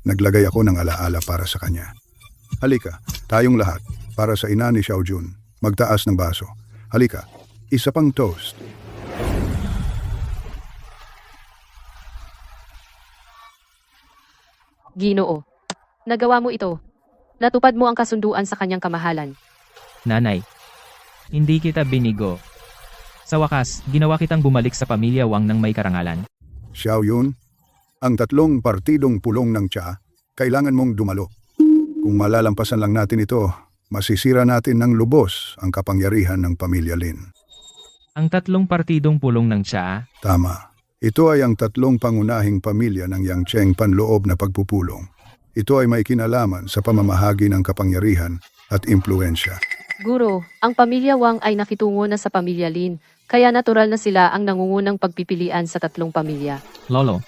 naglagay ako ng alaala para sa kanya. Halika, tayong lahat, para sa ina ni Xiaojun, magtaas ng baso. Halika, isa pang toast. Ginoo. Nagawa mo ito. Natupad mo ang kasunduan sa kanyang kamahalan. nanay. Hindi kita binigo. Sa wakas, ginawa kitang bumalik sa pamilya Wang ng may karangalan. Xiaoyun, ang 3 partidong pulong ng Tsa, kailangan mong dumalo. Kung malalampasan lang natin ito, masisira natin ng lubos ang kapangyarihan ng pamilya Lin. Ang 3 partidong pulong ng tsa, Tama. Ito ay ang 3 pangunahing pamilya ng Yangcheng panloob na pagpupulong. Ito ay may kinalaman sa pamamahagi ng kapangyarihan at impluensya. Guro, ang pamilya Wang ay nakitungo na sa pamilya Lin, kaya natural na sila ang nangungunang pagpipilian sa 3 pamilya. Lolo,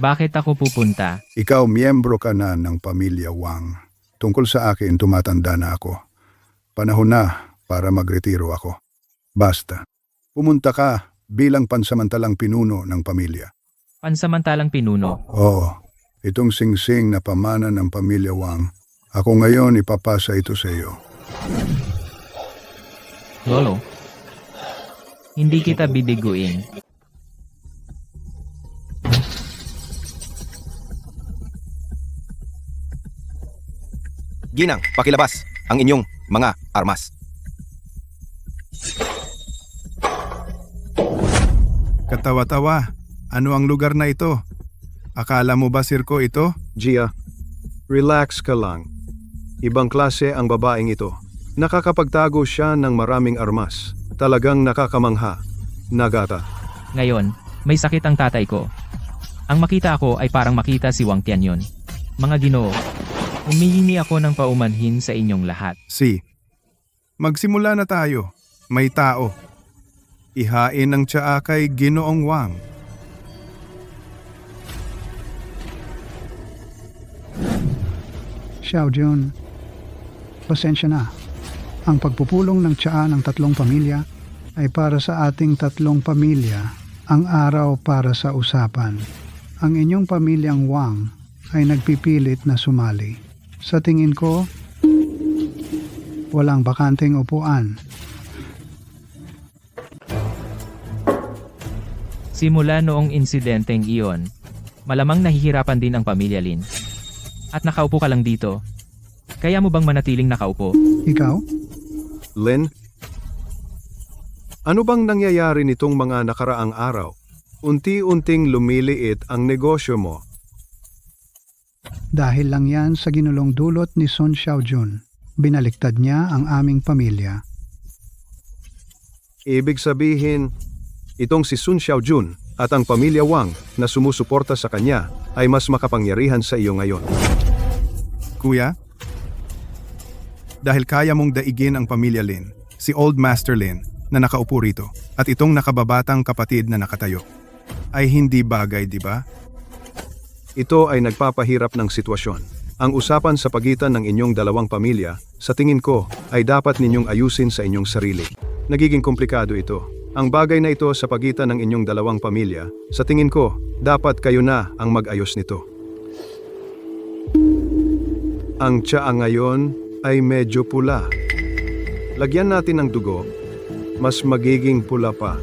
bakit ako pupunta? Ikaw miyembro ka na ng pamilya Wang. Tungkol sa akin, tumatanda na ako. Panahon na para magretiro ako. Basta, pumunta ka bilang pansamantalang pinuno ng pamilya. Pansamantalang pinuno. Oo, itong singsing na pamana ng pamilya Wang, ako ngayon ipapasa ito sa iyo. Lolo, hindi kita bibiguin. Ginang, pakilabas ang inyong mga armas. Katawa-tawa, ano ang lugar na ito? Akala mo ba sirko ito? Gia, relax ka lang. Ibang klase ang babaeng ito. Nakakapagtago siya ng maraming armas. Talagang nakakamangha. Nagata. Ngayon, may sakit ang tatay ko. Ang makita ako ay parang makita si Wang Tianyon. Mga Ginoo, humihingi ako ng paumanhin sa inyong lahat. Magsimula na tayo. May tao. Ihain ang tsaa kay Ginoong Wang. Xiaojun, pasensya na. Ang pagpupulong ng tsaa ng 3 pamilya ay para sa ating 3 pamilya, ang araw para sa usapan. Ang inyong pamilyang Wang ay nagpipilit na sumali. Sa tingin ko, walang bakanteng upuan. Simula noong insidenteng iyon, malamang nahihirapan din ang pamilya Lin. At nakaupo ka lang dito. Kaya mo bang manatiling nakaupo? Ikaw? Lin? Ano bang nangyayari nitong mga nakaraang araw? Unti-unting lumiliit ang negosyo mo. Dahil lang yan sa ginulong dulot ni Sun Xiaojun. Binaliktad niya ang aming pamilya. Ibig sabihin, itong si Sun Xiaojun at ang pamilya Wang na sumusuporta sa kanya ay mas makapangyarihan sa iyo ngayon. Kuya? Dahil kaya mong daigin ang pamilya Lin, si Old Master Lin na nakaupo rito, at itong nakababatang kapatid na nakatayo. ay hindi bagay, di ba? Ito ay nagpapahirap ng sitwasyon. Ang usapan sa pagitan ng inyong dalawang pamilya, sa tingin ko, ay dapat ninyong ayusin sa inyong sarili. Nagiging komplikado ito. Ang bagay na ito sa pagitan ng inyong dalawang pamilya, sa tingin ko, dapat kayo na ang mag-ayos nito. Ang tsaa ngayon ay medyo pula. Lagyan natin ng dugo, mas magiging pula pa.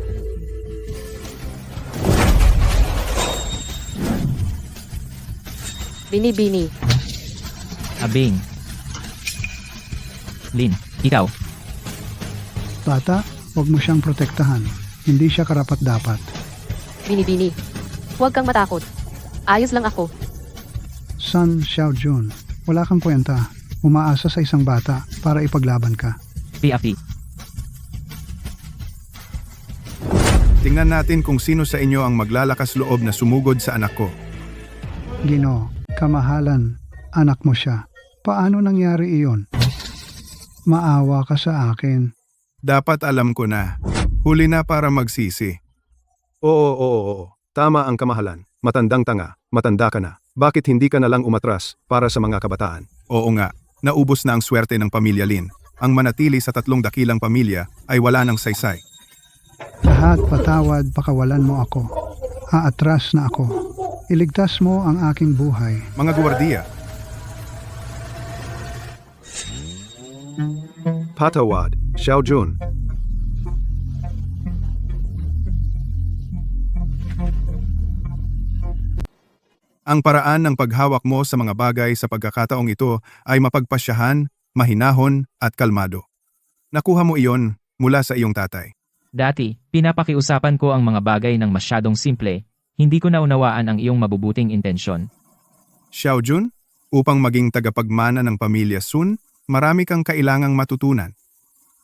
Bini-bini. Abing. Lin, ikaw. Bata, huwag mo siyang protektahan. Hindi siya karapat-dapat. Bini-bini. Huwag kang matakot. Ayos lang ako. San Xiaojun, wala kang kwenta. Umaasa sa isang bata para ipaglaban ka. Piapi. Tingnan natin kung sino sa inyo ang maglalakas loob na sumugod sa anak ko. Gino, kamahalan, anak mo siya. Paano nangyari iyon? Maawa ka sa akin. Dapat alam ko na. Huli na para magsisi. Oo. Tama ang kamahalan. Matandang tanga, matanda ka na. Bakit hindi ka na lang umatras para sa mga kabataan? Oo nga, naubos na ang swerte ng pamilya Lin. Ang manatili sa 3 dakilang pamilya ay wala ng saysay. Lahat patawad, pakawalan mo ako. Aatras na ako. Iligtas mo ang aking buhay. Mga gwardiya, Patawad, Xiaojun. ang paraan ng paghawak mo sa mga bagay sa pagkakataong ito ay mapagpasyahan, mahinahon at kalmado. Nakuha mo iyon mula sa iyong tatay. Dati, pinapakiusapan ko ang mga bagay ng masyadong simple, hindi ko naunawaan ang iyong mabubuting intensyon. Xiaojun, upang maging tagapagmana ng pamilya Sun, marami kang kailangang matutunan.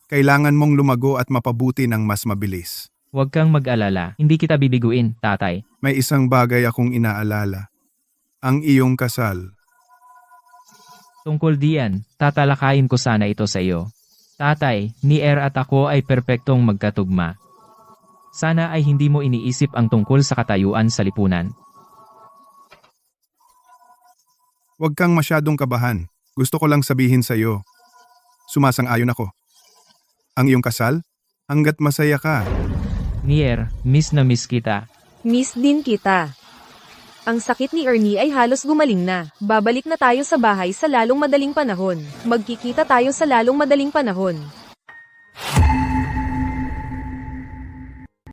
Kailangan mong lumago at mapabuti ng mas mabilis. Huwag kang mag-alala, hindi kita bibiguin, tatay. May isang bagay akong inaalala. Ang iyong kasal. Tungkol diyan, tatalakayin ko sana ito sa iyo. Tatay, ni at ako ay perpektong magkatugma. Sana ay hindi mo iniisip ang tungkol sa katayuan sa lipunan. Huwag kang masyadong kabahan. Gusto ko lang sabihin sa iyo. Sumasang-ayon ako. Ang iyong kasal? Hanggat masaya ka. Nier, miss na miss kita. Miss din kita. Ang sakit ni Ernie ay halos gumaling na. Babalik na tayo sa bahay sa lalong madaling panahon. Magkikita tayo sa lalong madaling panahon.